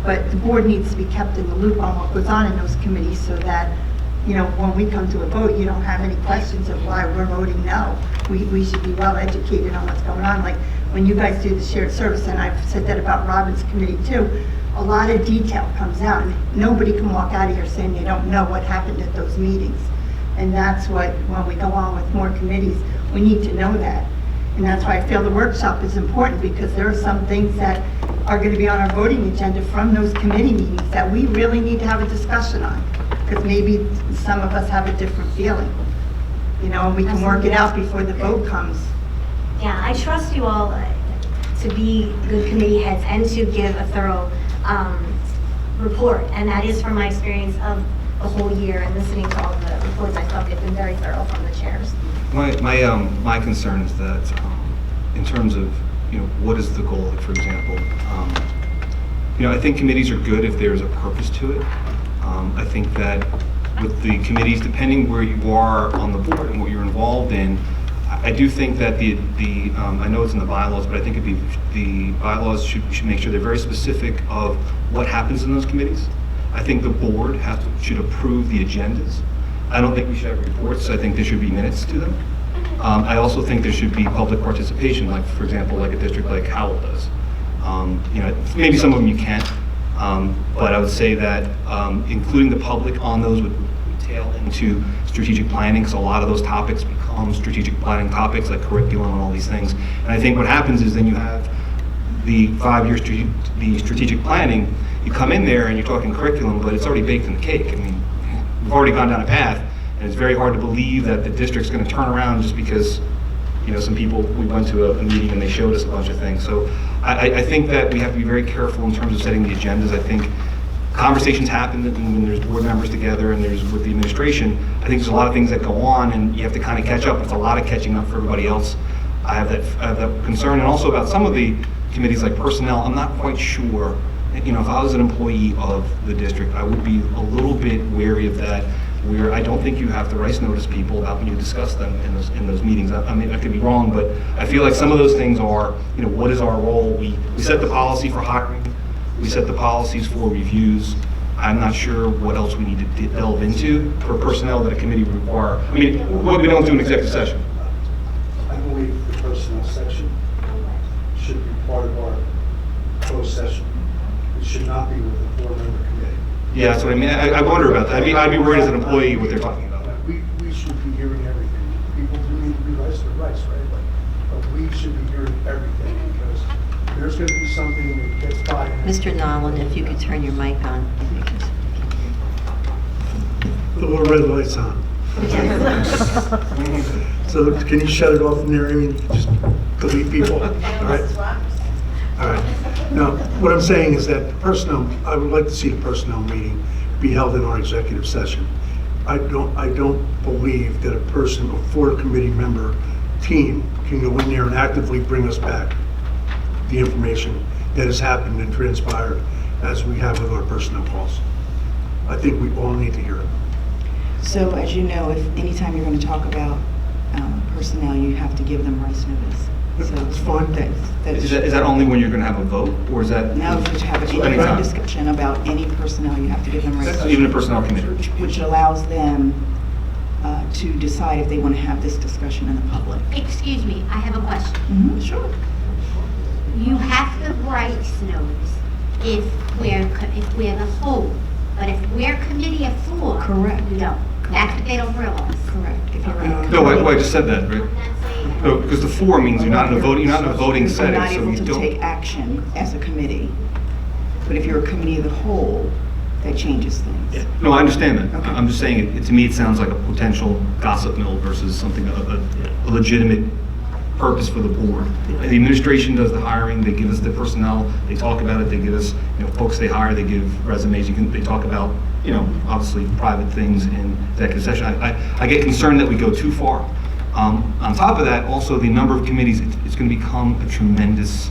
But the board needs to be kept in the loop on what goes on in those committees so that, when we come to a vote, you don't have any questions of why we're voting no. We should be well educated on what's going on. Like when you guys do the shared service, and I've said that about Robin's committee too, a lot of detail comes out. And nobody can walk out of here saying they don't know what happened at those meetings. And that's what, when we go on with more committees, we need to know that. And that's why I feel the workshop is important, because there are some things that are going to be on our voting agenda from those committee meetings that we really need to have a discussion on. Because maybe some of us have a different feeling, and we can work it out before the vote comes. Yeah, I trust you all to be good committee heads and to give a thorough report. And that is from my experience of the whole year and listening to all the reports. I thought they've been very thorough from the chairs. My concern is that in terms of, what is the goal, like, for example, I think committees are good if there's a purpose to it. I think that with the committees, depending where you are on the board and what you're involved in, I do think that I know it's in the bylaws, but I think the bylaws should make sure they're very specific of what happens in those committees. I think the board should approve the agendas. I don't think we should have reports. I think there should be minutes to them. I also think there should be public participation, like, for example, like a district like Howell does. Maybe some of them you can't, but I would say that including the public on those would tail into strategic planning, because a lot of those topics become strategic planning topics, like curriculum and all these things. And I think what happens is then you have the 5-year strategic planning, you come in there and you're talking curriculum, but it's already baked in the cake. I mean, we've already gone down a path, and it's very hard to believe that the district's going to turn around just because, some people, we went to a meeting and they showed us a bunch of things. So I think that we have to be very careful in terms of setting the agendas. I think conversations happen when there's board members together and there's with the administration. I think there's a lot of things that go on, and you have to kind of catch up. It's a lot of catching up for everybody else. I have that concern, and also about some of the committees like personnel. I'm not quite sure. If I was an employee of the district, I would be a little bit wary of that, where I don't think you have to rights notice people about when you discuss them in those meetings. I mean, I could be wrong, but I feel like some of those things are, what is our role? We set the policy for hiring. We set the policies for reviews. I'm not sure what else we need to delve into for personnel that a committee would require. I mean, what we don't do in executive session. I believe the personnel section should be part of our closed session. It should not be with the 4-member committee. Yeah, that's what I mean. I wonder about that. I mean, I'd be worried as an employee what they're talking about. We should be hearing everything. People do need to be rights, right? But we should be hearing going to be something that gets by. Mr. Nolan, if you could turn your mic on. The little red light's on. So can you shut it off in there? I mean, just delete people, all right? All right. Now, what I'm saying is that personnel, I would like to see the personnel meeting be held in our executive session. I don't believe that a person, a 4 committee member team can go in there and actively bring us back the information that has happened and transpired as we have with our personnel calls. I think we all need to hear it. So as you know, if anytime you're going to talk about personnel, you have to give them rights notice. So It's fine. Is that only when you're going to have a vote, or is that? Now, if you have any Anytime. discussion about any personnel, you have to give them rights notice. Even a personnel committee? Which allows them to decide if they want to have this discussion in the public. Excuse me, I have a question. Sure. You have the rights notice if we're the whole, but if we're committee of 4. Correct. You don't. That's what they don't realize. Correct. If you're No, I just said that, right? No, because the 4 means you're not in a voting You're setting, not so able you to don't. take action as a committee. But if you're a committee of the whole, that changes things. No, I understand that. Okay. I'm just saying, to me, it sounds like a potential gossip mill versus something, a legitimate purpose for the board. The administration does the hiring, they give us the personnel, they talk about it, they give us, folks they hire, they give resumes, they talk about, obviously private things in executive session. I get concerned that we go too far. On top of that, also the number of committees, it's going to become a tremendous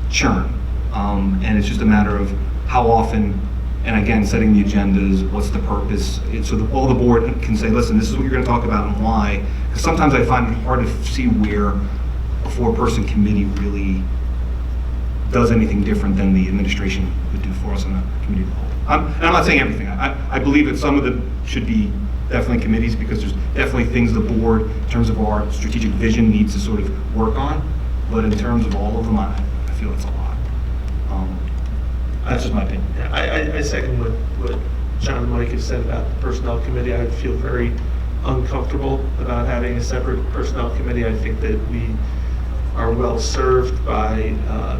churn. And it's just a matter of how often, and again, setting the agendas, what's the purpose, so that all the board can say, listen, this is what you're going to talk about and why. Because sometimes I find it hard to see where a 4-person committee really does anything different than the administration would do for us on a committee of the whole. And I'm not saying everything. I believe that some of them should be definitely committees, because there's definitely things the board, in terms of our strategic vision, needs to sort of work on. But in terms of all of them, I feel it's a lot. That's just my opinion. I second what John and Mike have said about the Personnel Committee. I feel very uncomfortable about having a separate Personnel Committee. I think that we are well served by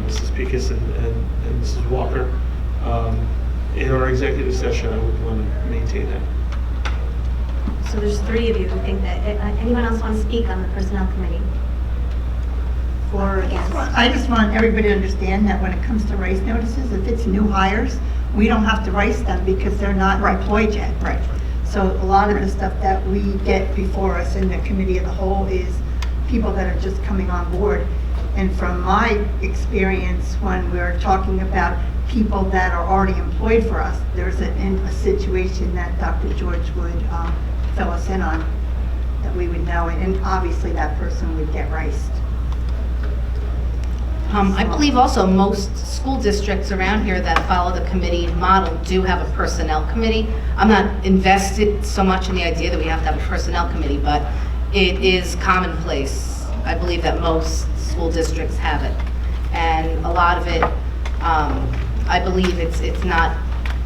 Mrs. Pickus and Mrs. Walker. In our executive session, I would want to maintain that. So there's 3 of you who think that, anyone else want to speak on the Personnel Committee? For or against? I just want everybody to understand that when it comes to race notices, if it's new hires, we don't have to race them because they're not employed yet. Right. So a lot of the stuff that we get before us in the committee of the whole is people that are just coming on board. And from my experience, when we're talking about people that are already employed for us, there's a situation that Dr. George would fill us in on, that we would know, and obviously that person would get riced. I believe also most school districts around here that follow the committee model do have a personnel committee. I'm not invested so much in the idea that we have to have a personnel committee, but it is commonplace. I believe that most school districts have it. And a lot of it, I believe it's not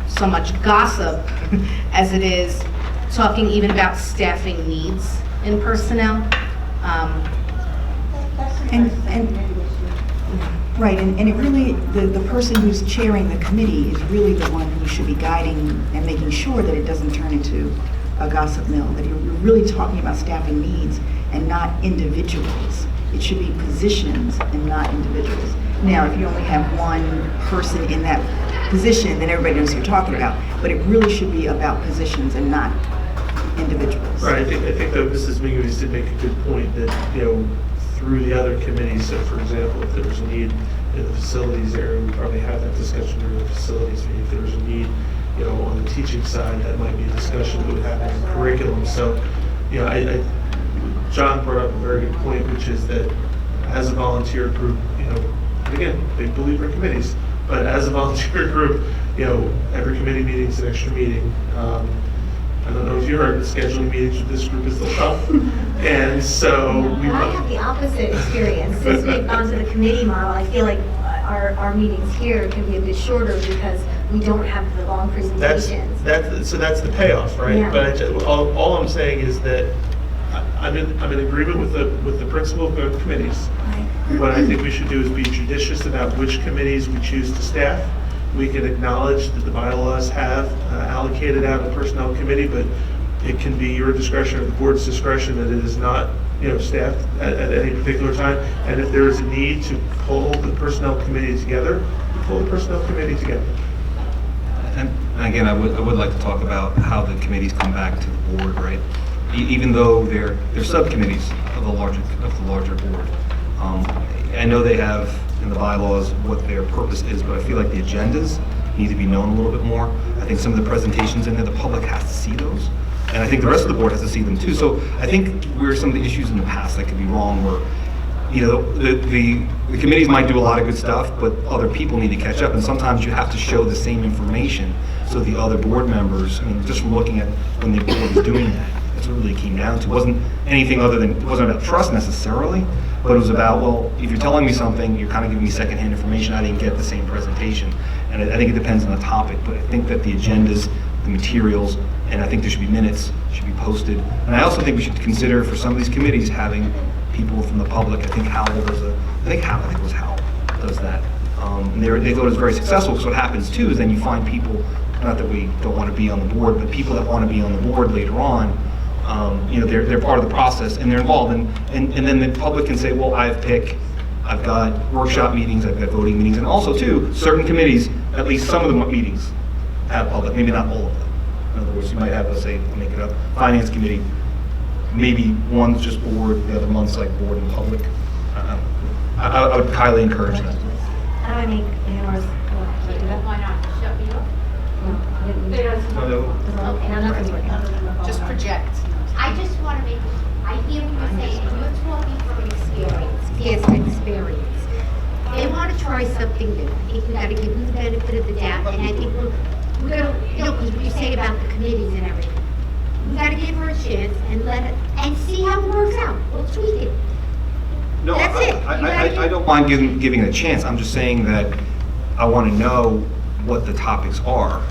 so much gossip as it is talking even about staffing needs in personnel. Right, and it really, the person who's chairing the committee is really the one who should be guiding and making sure that it doesn't turn into a gossip mill, that you're really talking about staffing needs and not individuals. It should be positions and not individuals. Now, if you only have one person in that position, then everybody knows who you're talking about, but it really should be about positions and not individuals. Right, I think that Mrs. Mingus did make a good point that, through the other committees, so for example, if there's a need in the facilities area, we probably have that discussion during the facilities meeting. If there's a need, on the teaching side, that might be a discussion that would happen in curriculum. So, John brought up a very good point, which is that as a volunteer group, again, they believe in committees, but as a volunteer group, every committee meeting is an extra meeting. I don't know if you heard, the scheduling meetings with this group is still tough. And so we I have the opposite experience. Since we've gone to the committee model, I feel like our meetings here can be a bit shorter because we don't have the long presentations. So that's the payoff, right? Yeah. But all I'm saying is that I'm in agreement with the principle of committees. Right. What I think we should do is be judicious about which committees we choose to staff. We can acknowledge that the bylaws have allocated out a personnel committee, but it can be your discretion or the board's discretion that it is not, staffed at any particular time. And if there is a need to pull the personnel committee together, pull the personnel committee together. And again, I would like to talk about how the committees come back to the board, right? Even though they're subcommittees of the larger board. I know they have in the bylaws what their purpose is, but I feel like the agendas need to be known a little bit more. I think some of the presentations in there, the public has to see those. And I think the rest of the board has to see them too. So I think where some of the issues in the past that could be wrong were, the committees might do a lot of good stuff, but other people need to catch up. And sometimes you have to show the same information so the other board members, just from looking at when the board was doing that, that's what it really came down to. It wasn't anything other than, it wasn't about trust necessarily, but it was about, well, if you're telling me something, you're kind of giving me secondhand information, I didn't get the same presentation. And I think it depends on the topic, but I think that the agendas, the materials, and I think there should be minutes, should be posted. And I also think we should consider for some of these committees having people from the public. I think Howell does that. And they thought it was very successful, because what happens too is then you find people, not that we don't want to be on the board, but people that want to be on the board later on, they're part of the process and they're involved. And then the public can say, well, I've got workshop meetings, I've got voting meetings, and also too, certain committees, at least some of the meetings have public, maybe not all of them. In other words, you might have, let's say, make it up, finance committee, maybe one's just board, the other one's like board and public. I would highly encourage that. How do I make yours? Why not? Shut me up? Okay, no, nothing's working. Just project. I just want to make, I hear what you're saying, and you're talking from an experience, past experience. They want to try something new. I think we got to give them the benefit of the doubt, and I think we're going to, because what you say about the committees and everything. We got to give her a chance and and see how it works out. We'll tweak it. No, That's it. I don't mind giving it a chance. I'm just saying that I want to know what the topics are.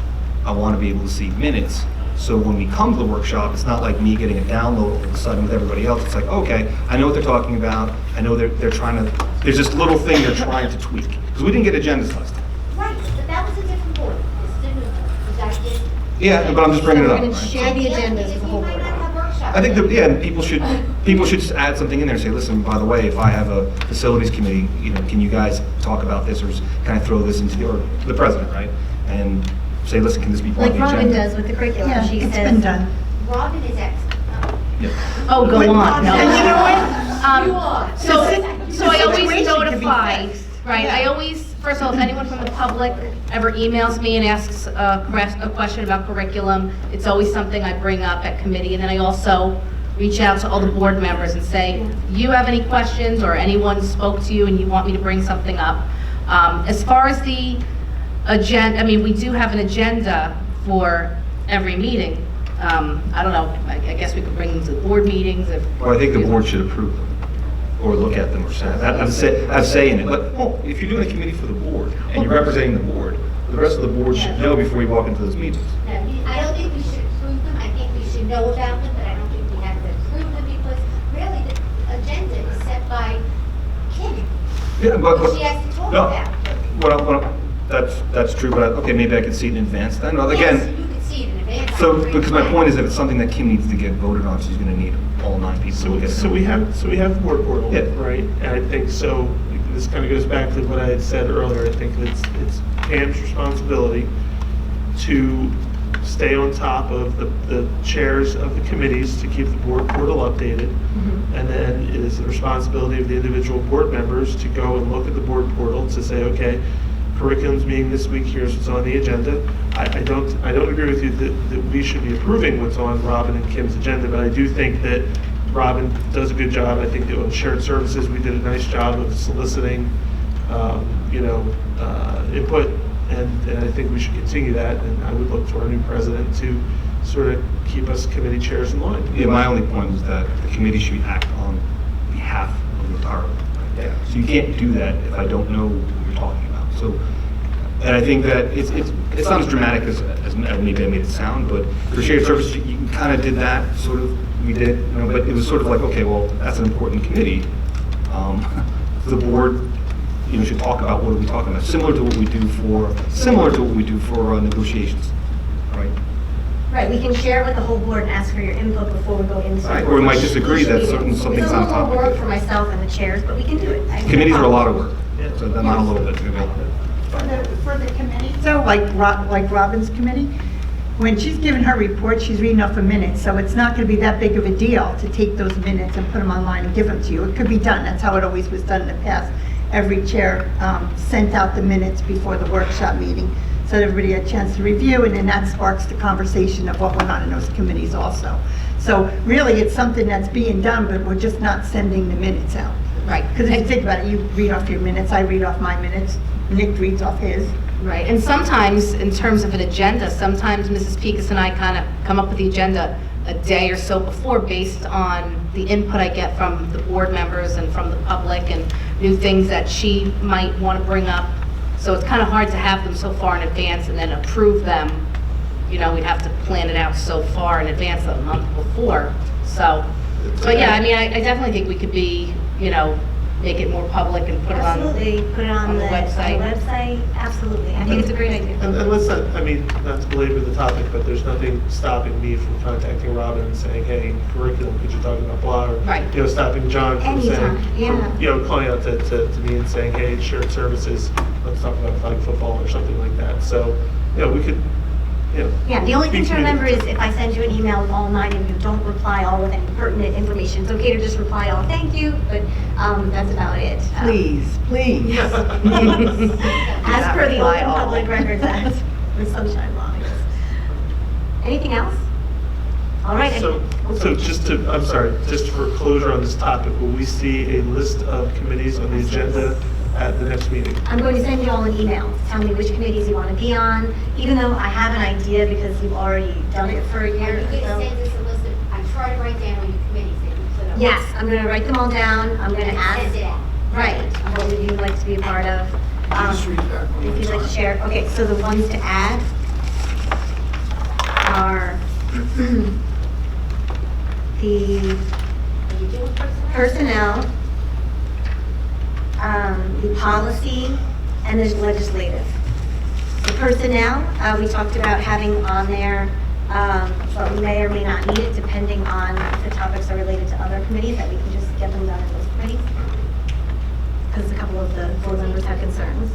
I want to be able to see minutes. So when we come to the workshop, it's not like me getting a download all of a sudden with everybody else. It's like, okay, I know what they're talking about. I know they're trying to, there's this little thing they're trying to tweak. Because we didn't get agendas last time. Right, but that was a different board. This is a new board. Was that it? Yeah, but I'm just bringing it up. We're going to right? share the agendas with the whole We might board. not have workshops. I think people should just add something in there and say, listen, by the way, if I have a facilities committee, can you guys talk about this or kind of throw this into or the president, right? And say, listen, can this be part of Like the agenda? Robin does with the curriculum. Yeah, She it's says, been done. Robin is excellent. Yeah. Oh, go on. No. And you know what? You are. So I always situation could be notify, fixed. right, I Yeah. always, first of all, if anyone from the public ever emails me and asks a question about curriculum, it's always something I bring up at committee, and then I also reach out to all the board members and say, you have any questions, or anyone spoke to you and you want me to bring something up? As far as the agenda, we do have an agenda for every meeting. I don't know, I guess we could bring them to the board meetings if. Well, I think the board should approve them, or look at them, or say, have say in it. But, if you're doing a committee for the board, and you're representing the board, the rest of the board should know before you walk into those meetings. No, I don't think we should approve them. I think we should know about them, but I don't think we have to approve them because really the agenda is set by Kim. Yeah, but. She has to talk No, about. that's true, but, okay, maybe I could see it in advance then. Well, Yes, again, you could see it in advance. I so, agree because with my that. point is if it's something that Kim needs to get voted on, she's gonna need all 9 people. to get it. So we have the board portal, Yeah. right? And I think so, this kind of goes back to what I had said earlier. I think it's Pam's responsibility to stay on top of the chairs of the committees to keep the board portal updated. And then it is the responsibility of the individual board members to go and look at the board portal to say, okay, curriculum's meeting this week, here's what's on the agenda. I don't agree with you that we should be approving what's on Robin and Kim's agenda, but I do think that Robin does a good job. I think that on shared services, we did a nice job of soliciting, input, and I think we should continue that. And I would look to our new president to sort of keep us committee chairs in line. Yeah, my only point was that the committee should act on behalf of the department. Yeah. So you can't do that if I don't know what you're talking about. So, and I think that it's not as dramatic as maybe I made it sound, but for shared services, you kind of did that, sort of, we did, but it was sort of like, okay, well, that's an important committee. the board, should talk about what are we talking about, similar to what we do for negotiations, right? Right, we can share with the whole board and ask for your input before we go into. Right, or we might disagree that something's on It's a little topic. more work for myself and the chairs, but we can do it. Committees are a lot of work, so they're not a little bit. For the committee, so like Robin's committee, when she's giving her report, she's reading off a minute, so it's not going to be that big of a deal to take those minutes and put them online and give them to you. It could be done, that's how it always was done in the past. Every chair sent out the minutes before the workshop meeting, so that everybody had a chance to review, and then that sparks the conversation of what went on in those committees also. So really, it's something that's being done, but we're just not sending the minutes out. Right. Because if you think about it, you read off your minutes, I read off my minutes, Nick reads off his. Right, and sometimes, in terms of an agenda, sometimes Mrs. Pekas and I kind of come up with the agenda a day or so before based on the input I get from the board members and from the public and new things that she might want to bring up. So it's kind of hard to have them so far in advance and then approve them. We'd have to plan it out so far in advance, a month before. So, but yeah, I mean, I definitely think we could be, make it more public and put it on. Absolutely, put it on the website. Absolutely, I think it's a great idea. And let's not, not to belabor the topic, but there's nothing stopping me from contacting Robin and saying, hey, curriculum, could you talk about blah? Or, Right. Stopping John from saying, Anytime, yeah. calling out to me and saying, hey, shared services, let's talk about flag football or something like that. So, we could, Yeah, the only thing be to remember is communicative. if I send you an email with all 9 of you, don't reply all with any pertinent information. It's okay to just reply all, thank you, but that's about it. Please. As per the reply Open all. Public Records Act, the Sunshine Law, I guess. Anything else? All right. So just for closure on this topic, will we see a list of committees on the agenda at the next meeting? I'm going to send you all an email. Tell me which committees you want to be on, even though I have an idea because you've already done it for a year. Are you going to so- send us a list of, I try to write down all your committees that you put up. Yes, I'm going to write them all down. I'm going to And ask. send it out. Right, what would you like to be a part of? Just read that one If more you'd like to time. share, okay, so the ones to add are the Are you doing personnel? personnel, the policy, and the legislative. The personnel, we talked about having on there, but we may or may not need it depending on if the topics are related to other committees, that we can just get them done in those committees. Because a couple of the board members have concerns.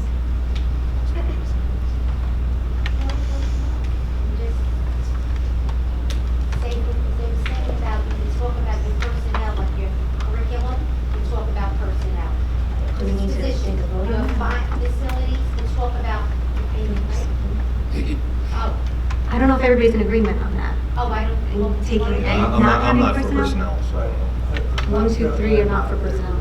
Say about, you can talk about your personnel, like your curriculum, you talk about personnel. We need to Position, think of voting. your facilities, you talk about your payment, right? Oh, I don't know if everybody's in agreement on that. I don't. And taking One- any- I'm not for personnel? personnel, so. 1, 2, 3 are not for personnel.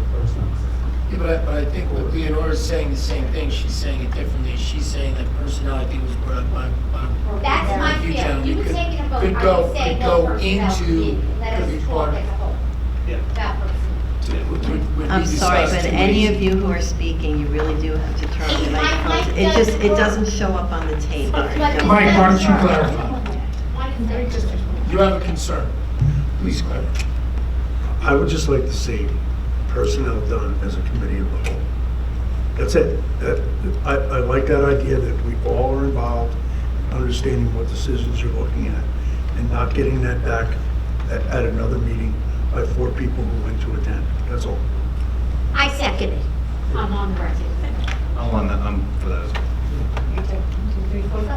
Yeah, but I think what Leonora's saying the same thing, she's saying it differently. She's saying that personnel, I think was brought up by That's my you feeling. gentlemen, You could- take it a vote. could I go- would say could no go personnel into- committee. Let could be us part talk of- as a whole Yeah. about personnel. would I'm be sorry, discussed but in any ways- of you who are speaking, you really do have to turn the Hey, Mike, microphones. Mike It just, does it work. doesn't show up on the tape. But Don't- Mike, why don't you clarify? Why is that? You have a concern. Please clarify. I would just like to see personnel done as a committee of the whole. That's it. I like that idea that we all are involved, understanding what decisions you're looking at, and not getting that back at another meeting by 4 people who went to attend. That's all. I second it. I'm on the record. I'm for that as well.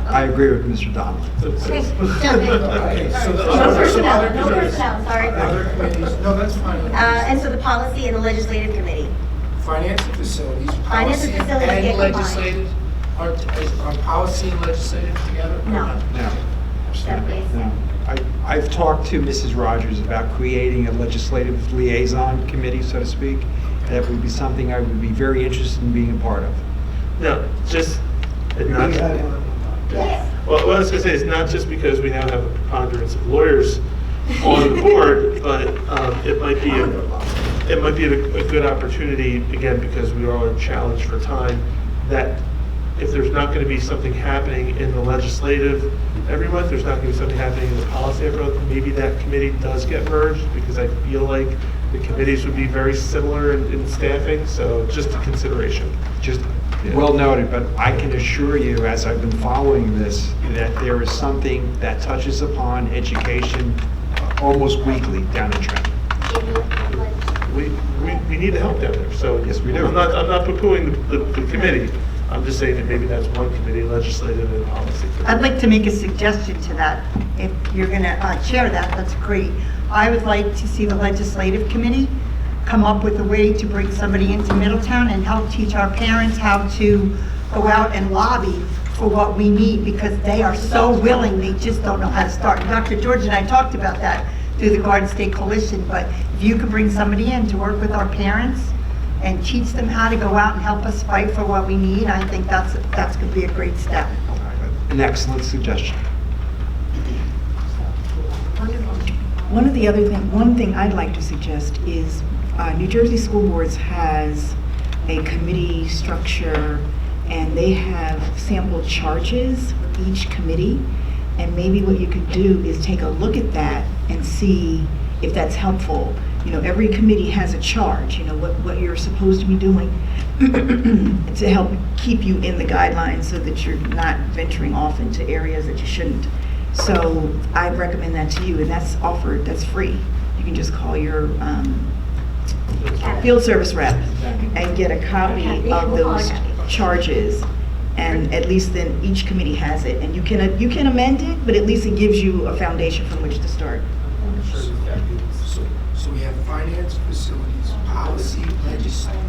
I agree with Mr. Donnelly. Okay, so the No other, some personnel, other no committees. personnel, sorry. Other committees, no, that's fine. And so the policy and the legislative committee. Finance and facilities, Finance and policy facilities get and combined. legislative, are policy and legislative together? or No. not? Now, Separate. I've talked to Mrs. Rogers about creating a legislative liaison committee, so to speak. That would be something I would be very interested in being a part of. No, just, it not, We had one. well, what I was gonna say, it's not just because we now have a preponderance of lawyers on the board, but it might be a good opportunity, again, because we are challenged for time, that if there's not going to be something happening in the legislative every month, there's not going to be something happening in the policy every month, maybe that committee does get merged, because I feel like The committees would be very similar in staffing, so just a consideration. Just Yeah. well noted, but I can assure you, as I've been following this, that there is something that touches upon education almost weekly down in Trenton. We need the help down there, so. Yes, we do. I'm not poo-pooing the committee, I'm just saying that maybe that's one committee, legislative and policy. I'd like to make a suggestion to that. If you're going to chair that, that's great. I would like to see the legislative committee come up with a way to bring somebody into Middletown and help teach our parents how to go out and lobby for what we need, because they are so willing, they just don't know how to start. Dr. George and I talked about that through the Garden State Coalition, but if you could bring somebody in to work with our parents and teach them how to go out and help us fight for what we need, I think that's going to be a great step. An excellent suggestion. One thing I'd like to suggest is New Jersey School Boards has a committee structure, and they have sample charges for each committee. And maybe what you could do is take a look at that and see if that's helpful. You know, every committee has a charge, you know, what you're supposed to be doing to help keep you in the guidelines so that you're not venturing off into areas that you shouldn't. So I recommend that to you, and that's offered, that's free. You can just call your field service rep and get a copy of those charges, and at least then each committee has it. And you can amend it, but at least it gives you a foundation from which to start. So we have finance, facilities, policy, legislative.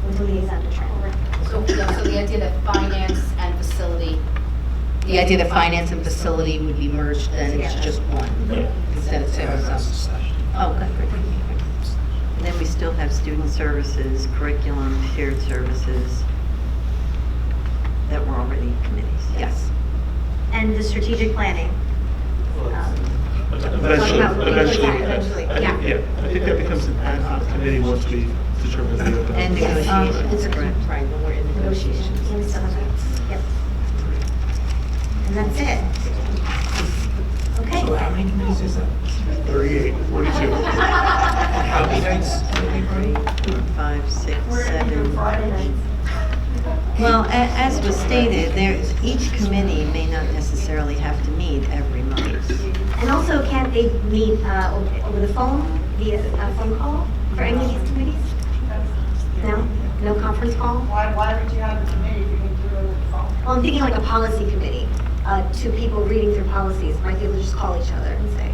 With the liaison to Trenton. So the idea that finance and facility, the idea that finance and facility would be merged, then it's just one, instead of separate. Oh, good. And then we still have student services, curriculum, shared services that were already committees. Yes. And the strategic planning. Eventually, yeah. yeah, I think that becomes an ad hoc committee once we determine the open. And negotiations, correct. Right, when we're in negotiations. Yep. And that's it. Okay. So how many committees is that? 38, 42. How many nights will we run? 5, 6, 7. Friday nights. Well, as was stated, each committee may not necessarily have to meet every month. And also, can't they meet over the phone, via a phone call for any of these committees? No? No conference call? Why would you have a committee if you can do it over the phone? Well, I'm thinking like a policy committee, two people reading through policies, might be able to just call each other and say.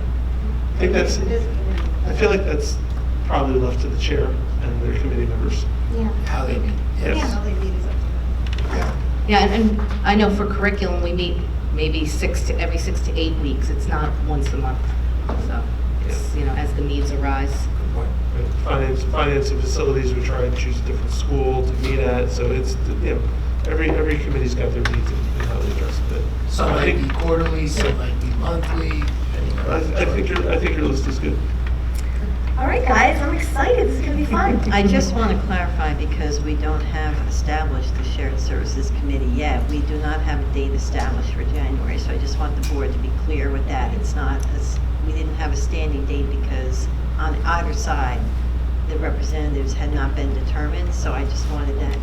I feel like that's probably left to the chair and their committee members. Yeah. How they meet. Yes. How they meet is up to them. Yeah, and I know for curriculum, we meet maybe every 6 to 8 weeks. It's not once a month. So it's, you know, as the needs arise. Finance and facilities, we try and choose a different school to meet at, so it's, you know, every committee's got their needs and how they address it. Some might be quarterly, some might be monthly. I think your list is good. All right, guys, I'm excited. This is going to be fun. I just want to clarify, because we don't have established the Shared Services Committee yet. We do not have a date established for January, so I just want the board to be clear with that. It's not, we didn't have a standing date because on either side, the representatives had not been determined, so I just wanted that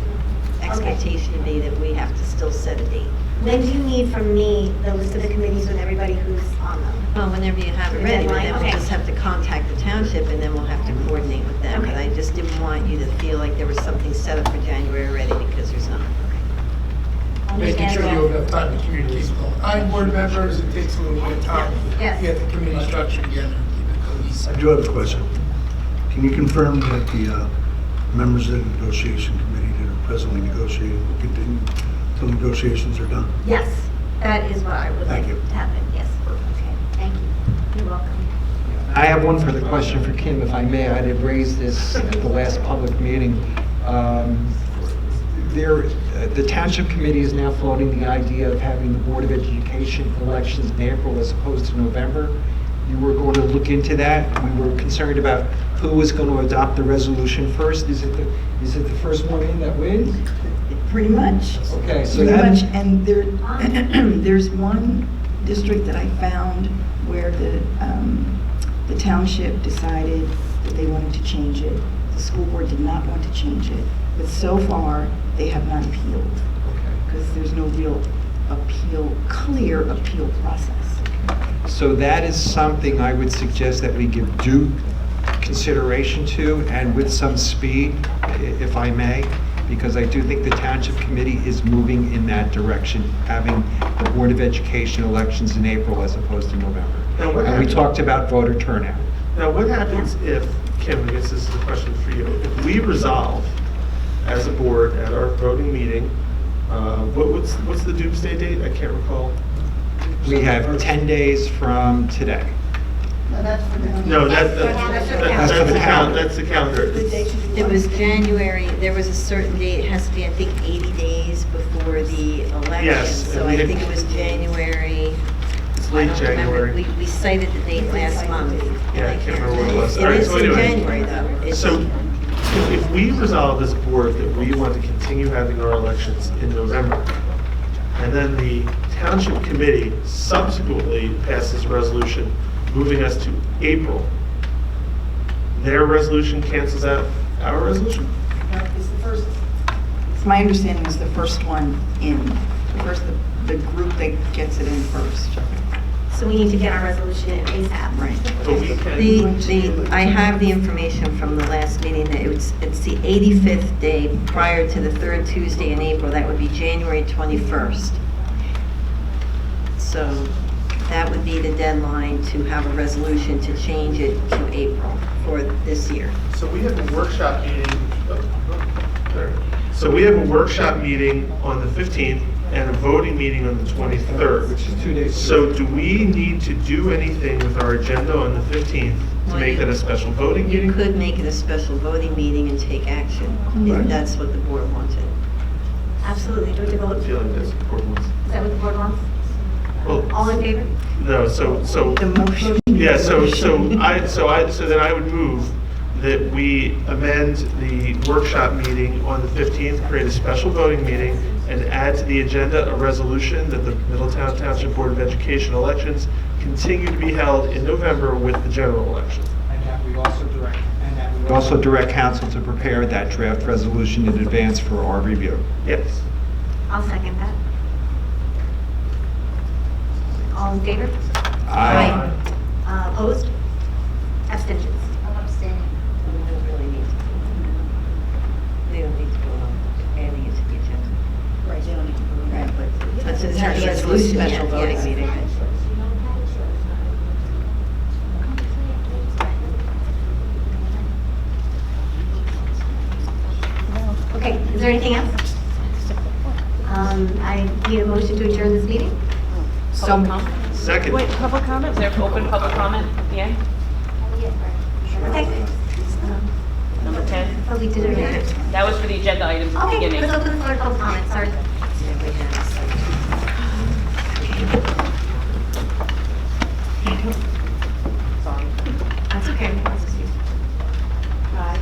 expectation to be that we have to still set a date. When do you need from me the list of the committees with everybody who's on them? Well, whenever you have it ready, but then we'll Okay. just have to contact the township, and then we'll have to coordinate with them. But I just didn't want you to feel like there was something set up for January already, because there's not. Making sure you have enough time to communicate with all 9 board members. It takes a little bit of time. Yes. Get the committee structure together, keep it cohesive. I do have a question. Can you confirm that the members of the negotiation committee that are presently negotiating will continue until negotiations are done? Yes, that is what I would like Thank you. to happen, yes. Okay, thank you. You're welcome. I have one further question for Kim, if I may. I did raise this at the last public meeting. The township committee is now floating the idea of having the Board of Education elections in April as opposed to November. You were going to look into that. We were concerned about who was going to adopt the resolution first. Is it the first one in that wins? Pretty much. Okay, so Pretty that. much, and there's one district that I found where the The township decided that they wanted to change it. The school board did not want to change it, but so far, they have not appealed, because there's no real clear appeal process. So that is something I would suggest that we give due consideration to, and with some speed, if I may, because I do think the Township Committee is moving in that direction, having the Board of Education elections in April as opposed to November. Now, what And we happens- talked about voter turnout. Now, what happens if, Kim, I guess this is a question for you, if we resolve as a board at our voting meeting, what's the doomsday date? I can't recall. We have 10 days from today. No, that's the calendar. It was January, there was a certain date, it has to be, I think, 80 days before the election. Yes, So and I we- think it was January. It's I late don't remember. January. We cited the date last month. Yeah, I can't remember what it was. All It right, is so in anyway. January, though. It's- So if we resolve as a board that we want to continue having our elections in November, and then the township committee subsequently passes a resolution moving us to April, their resolution cancels out our resolution? It's my understanding is the first one in, the group that gets it in first. So we need to get our resolution in ASAP. Right. But we can, I have the information from the last meeting that it's the 85th day prior to the third Tuesday in April. That would be January 21st. So that would be the deadline to have a resolution to change it to April for this year. so we have a workshop meeting, sorry. So we have a workshop meeting on the 15th and a voting meeting on the 23rd. Which is 2 days. So do we need to do anything with our agenda on the 15th to Well, make that a special voting You meeting? could make it a special voting meeting and take action, Right. if that's what the board wanted. Absolutely. Do we I vote? have a feeling that's important. Is that what the board wants? Well, All in favor? no, so, The motion. yeah, so then I would move that we amend the workshop meeting on the 15th, create a special voting meeting, and add to the agenda a resolution that the Middletown Township Board of Education elections continue to be held in November with the general election. And that we also direct council to prepare that draft resolution in advance for our review. Yes. I'll second that. All in favor? Aye. Opposed? Abstentions? I'm abstaining. We don't really need to. They don't need to vote on adding it to the agenda. Right, they don't need to go Right, back. but It's it's not a a resolution, special special voting voting meeting. Okay, is there anything else? I need a motion to adjourn this meeting. So, Second. Wait, public comment? Is there open public comment at the end? Okay. Number 10? Oh, we did it already. That was for the agenda items at the Okay, beginning. let's open the floor to public comment, sorry. Yeah, we have. Sorry. That's okay. I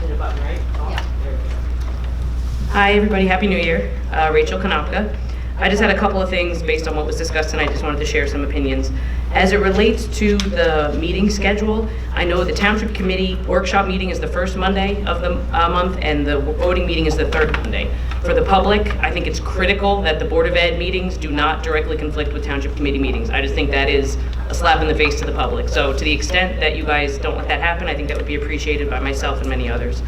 did a button, right? Yeah. There we go. Hi, everybody. Happy New Year. Rachel Konopka. I just had a couple of things based on what was discussed tonight. Just wanted to share some opinions. As it relates to the meeting schedule, I know the Township Committee workshop meeting is the first Monday of the month, and the voting meeting is the third Monday. For the public, I think it's critical that the Board of Ed meetings do not directly conflict with Township Committee meetings. I just think that is a slap in the face to the public. So to the extent that you guys don't let that happen, I think that would be appreciated by myself and many others.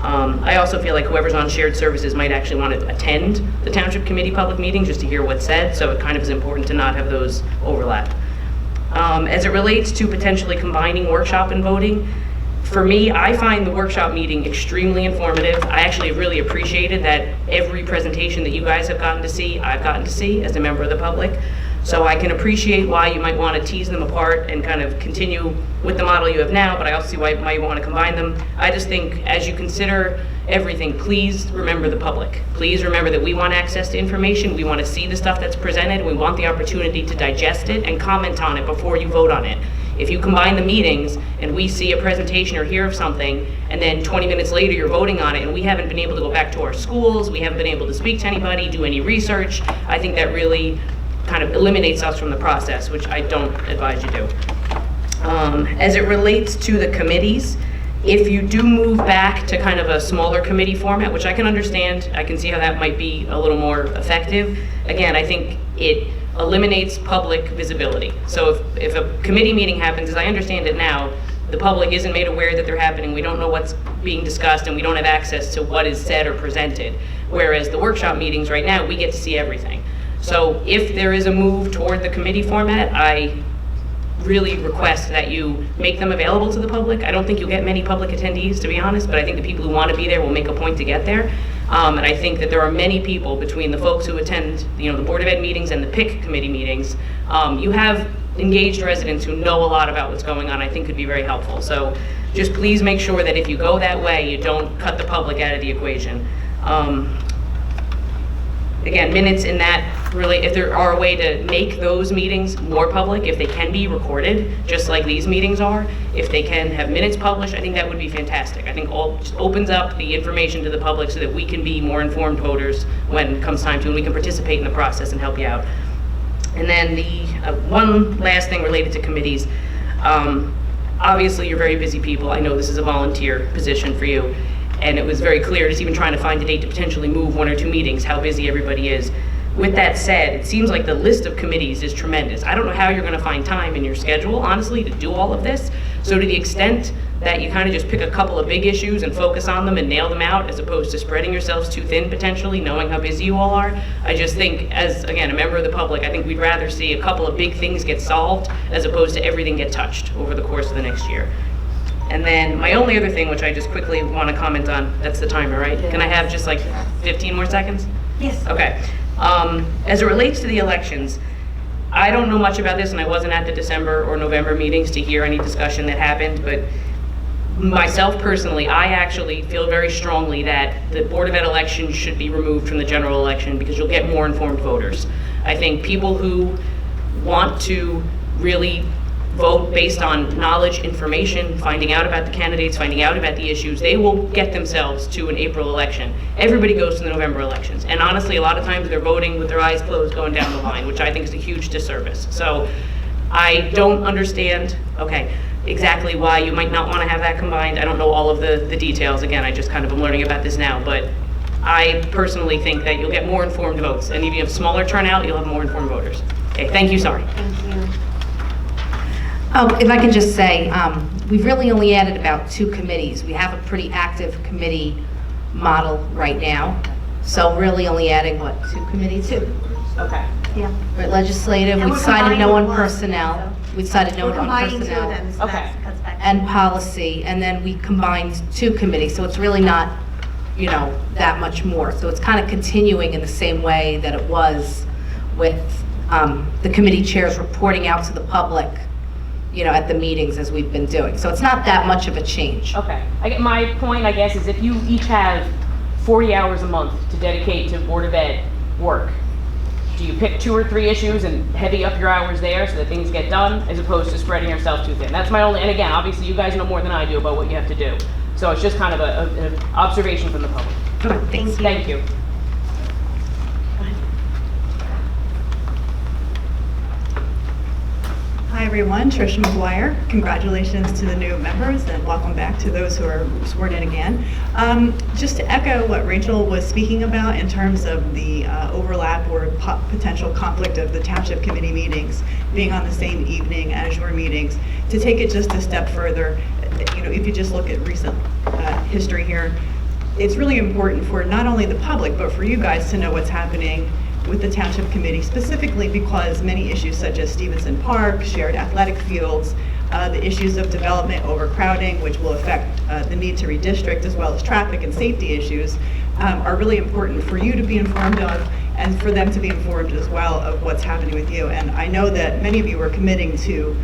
I also feel like whoever's on shared services might actually want to attend the Township Committee public meeting just to hear what's said, so it kind of is important to not have those overlap. As it relates to potentially combining workshop and voting, for me, I find the workshop meeting extremely informative. I actually really appreciated that every presentation that you guys have gotten to see, I've gotten to see as a member of the public. So I can appreciate why you might want to tease them apart and kind of continue with the model you have now, but I also see why you want to combine them. I just think as you consider everything, please remember the public. Please remember that we want access to information, we want to see the stuff that's presented, we want the opportunity to digest it and comment on it before you vote on it. If you combine the meetings and we see a presentation or hear of something, and then 20 minutes later you're voting on it, and we haven't been able to go back to our schools, we haven't been able to speak to anybody, do any research, I think that really kind of eliminates us from the process, which I don't advise you do. As it relates to the committees, if you do move back to kind of a smaller committee format, which I can understand, I can see how that might be a little more effective. Again, I think it eliminates public visibility. So if a committee meeting happens, as I understand it now, the public isn't made aware that they're happening, we don't know what's being discussed, and we don't have access to what is said or presented. Whereas the workshop meetings right now, we get to see everything. So if there is a move toward the committee format, I really request that you make them available to the public. I don't think you'll get many public attendees, to be honest, but I think the people who want to be there will make a point to get there. And I think that there are many people between the folks who attend, the Board of Ed meetings and the PIC committee meetings. You have engaged residents who know a lot about what's going on, I think could be very helpful. So just please make sure that if you go that way, you don't cut the public out of the equation. Again, minutes in that, really, if there are a way to make those meetings more public, if they can be recorded, just like these meetings are, if they can have minutes published, I think that would be fantastic. I think all just opens up the information to the public so that we can be more informed voters when it comes time to, and we can participate in the process and help you out. And then the one last thing related to committees. Obviously, you're very busy people. I know this is a volunteer position for you. And it was very clear, just even trying to find a date to potentially move 1 or 2 meetings, how busy everybody is. With that said, it seems like the list of committees is tremendous. I don't know how you're going to find time in your schedule, honestly, to do all of this. So to the extent that you kind of just pick a couple of big issues and focus on them and nail them out, as opposed to spreading yourselves too thin potentially, knowing how busy you all are, I just think, as, again, a member of the public, I think we'd rather see a couple of big things get solved as opposed to everything get touched over the course of the next year. And then my only other thing, which I just quickly want to comment on, that's the timer, right? Can I have just like 15 more seconds? Yes. Okay. As it relates to the elections, I don't know much about this, and I wasn't at the December or November meetings to hear any discussion that happened, but myself personally, I actually feel very strongly that the Board of Ed election should be removed from the general election because you'll get more informed voters. I think people who want to really vote based on knowledge, information, finding out about the candidates, finding out about the issues, they will get themselves to an April election. Everybody goes to the November elections. And honestly, a lot of times they're voting with their eyes closed going down the line, which I think is a huge disservice. So I don't understand, exactly why you might not want to have that combined. I don't know all of the details. Again, I just kind of am learning about this now, but I personally think that you'll get more informed votes. And if you have smaller turnout, you'll have more informed voters. Okay, thank you, sorry. Thank you. Oh, if I can just say, we've really only added about 2 committees. We have a pretty active committee model right now. So really only adding, 2 committees? 2. Okay. Yeah. Right, legislative, And we we're decided no combining on one, personnel. We decided no We're on combining 2 of personnel. them, so Okay. that cuts back. And policy, and then we combined 2 committees. So it's really not, that much more. So it's kind of continuing in the same way that it was with the committee chairs reporting out to the public, at the meetings as we've been doing. So it's not that much of a change. Okay. My point, I guess, is if you each have 40 hours a month to dedicate to Board of Ed work, do you pick 2 or 3 issues and heavy up your hours there so that things get done, as opposed to spreading yourself too thin? That's my only, and again, obviously you guys know more than I do about what you have to do. So it's just kind of an observation from the public. Thank you. Thank you. Hi everyone, Tricia McGuire. Congratulations to the new members and welcome back to those who are sworn in again. Just to echo what Rachel was speaking about in terms of the overlap or potential conflict of the Township Committee meetings being on the same evening as your meetings, to take it just a step further, if you just look at recent history here, it's really important for not only the public, but for you guys to know what's happening with the Township Committee, specifically because many issues such as Stevenson Park, shared athletic fields, the issues of development overcrowding, which will affect the need to redistrict, as well as traffic and safety issues, are really important for you to be informed of and for them to be informed as well of what's happening with you. And I know that many of you are committing to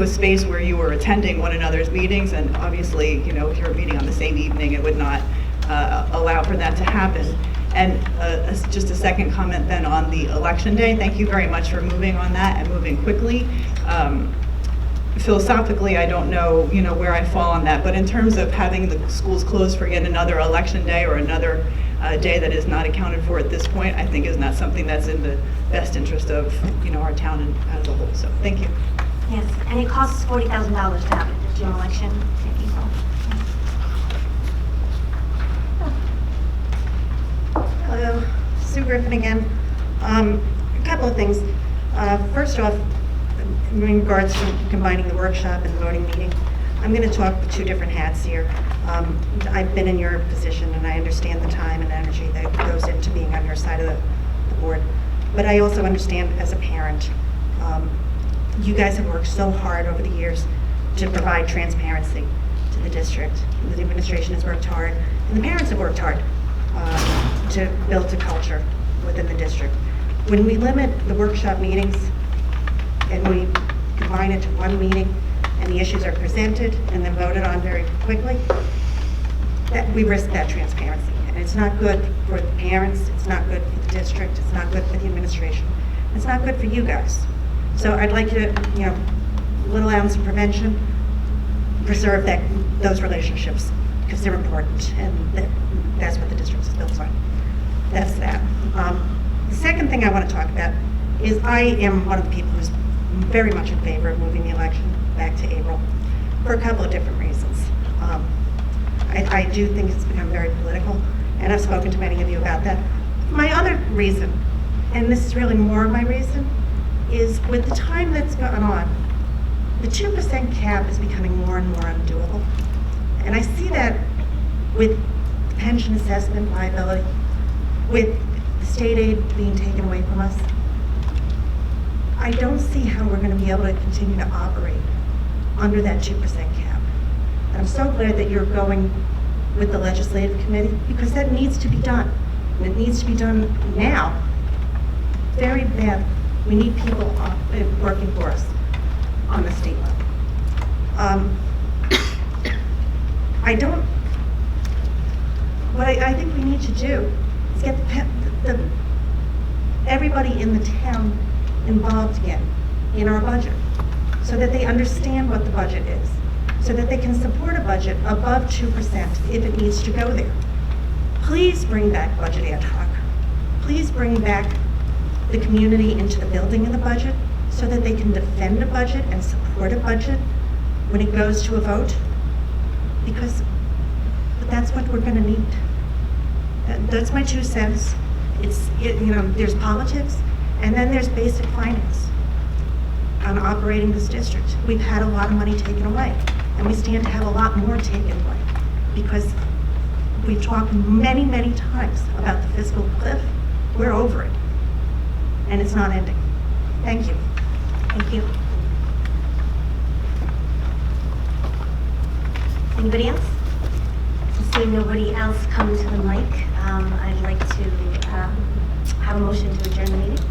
a space where you are attending one another's meetings, and obviously, if you're meeting on the same evening, it would not allow for that to happen. And just a second comment then on the election day. Thank you very much for moving on that and moving quickly. Philosophically, I don't know, where I fall on that, but in terms of having the schools closed for yet another election day or another day that is not accounted for at this point, I think is not something that's in the best interest of, our town as a whole. So, thank you. Yes, and it costs $40,000 to have a general election in April. Hello, Sue Griffin again. A couple of things. First off, in regards to combining the workshop and the voting meeting, I'm going to talk with two different hats here. I've been in your position and I understand the time and energy that goes into being on your side of the board. But I also understand as a parent, you guys have worked so hard over the years to provide transparency to the district. The administration has worked hard and the parents have worked hard to build a culture within the district. When we limit the workshop meetings and we combine it to one meeting and the issues are presented and then voted on very quickly, that we risk that transparency. And it's not good for the parents, it's not good for the district, it's not good for the administration, it's not good for you guys. So I'd like you to, little ounce of prevention, preserve those relationships because they're important and that's what the district is built on. That's that. The second thing I want to talk about is I am one of the people who's very much in favor of moving the election back to April for a couple of different reasons. I do think it's become very political, and I've spoken to many of you about that. My other reason, and this is really more of my reason, is with the time that's gone on, the 2% cap is becoming more and more undoable. And I see that with the pension assessment liability, with the state aid being taken away from us. I don't see how we're going to be able to continue to operate under that 2% cap. And I'm so glad that you're going with the legislative committee because that needs to be done. And it needs to be done now, very bad. We need people working for us on the state level. What I think we need to do is get everybody in the town involved again in our budget so that they understand what the budget is, so that they can support a budget above 2% if it needs to go there. Please bring back budget ad hoc. Please bring back the community into the building of the budget so that they can defend a budget and support a budget when it goes to a vote, because that's what we're going to need. That's my 2 cents. There's politics, and then there's basic finance on operating this district. We've had a lot of money taken away, and we stand to have a lot more taken away because we've talked many, many times about the fiscal cliff. We're over it, and it's not ending. Thank you. Thank you. Anybody else? Seeing nobody else come to the mic, I'd like to have a motion to adjourn the meeting.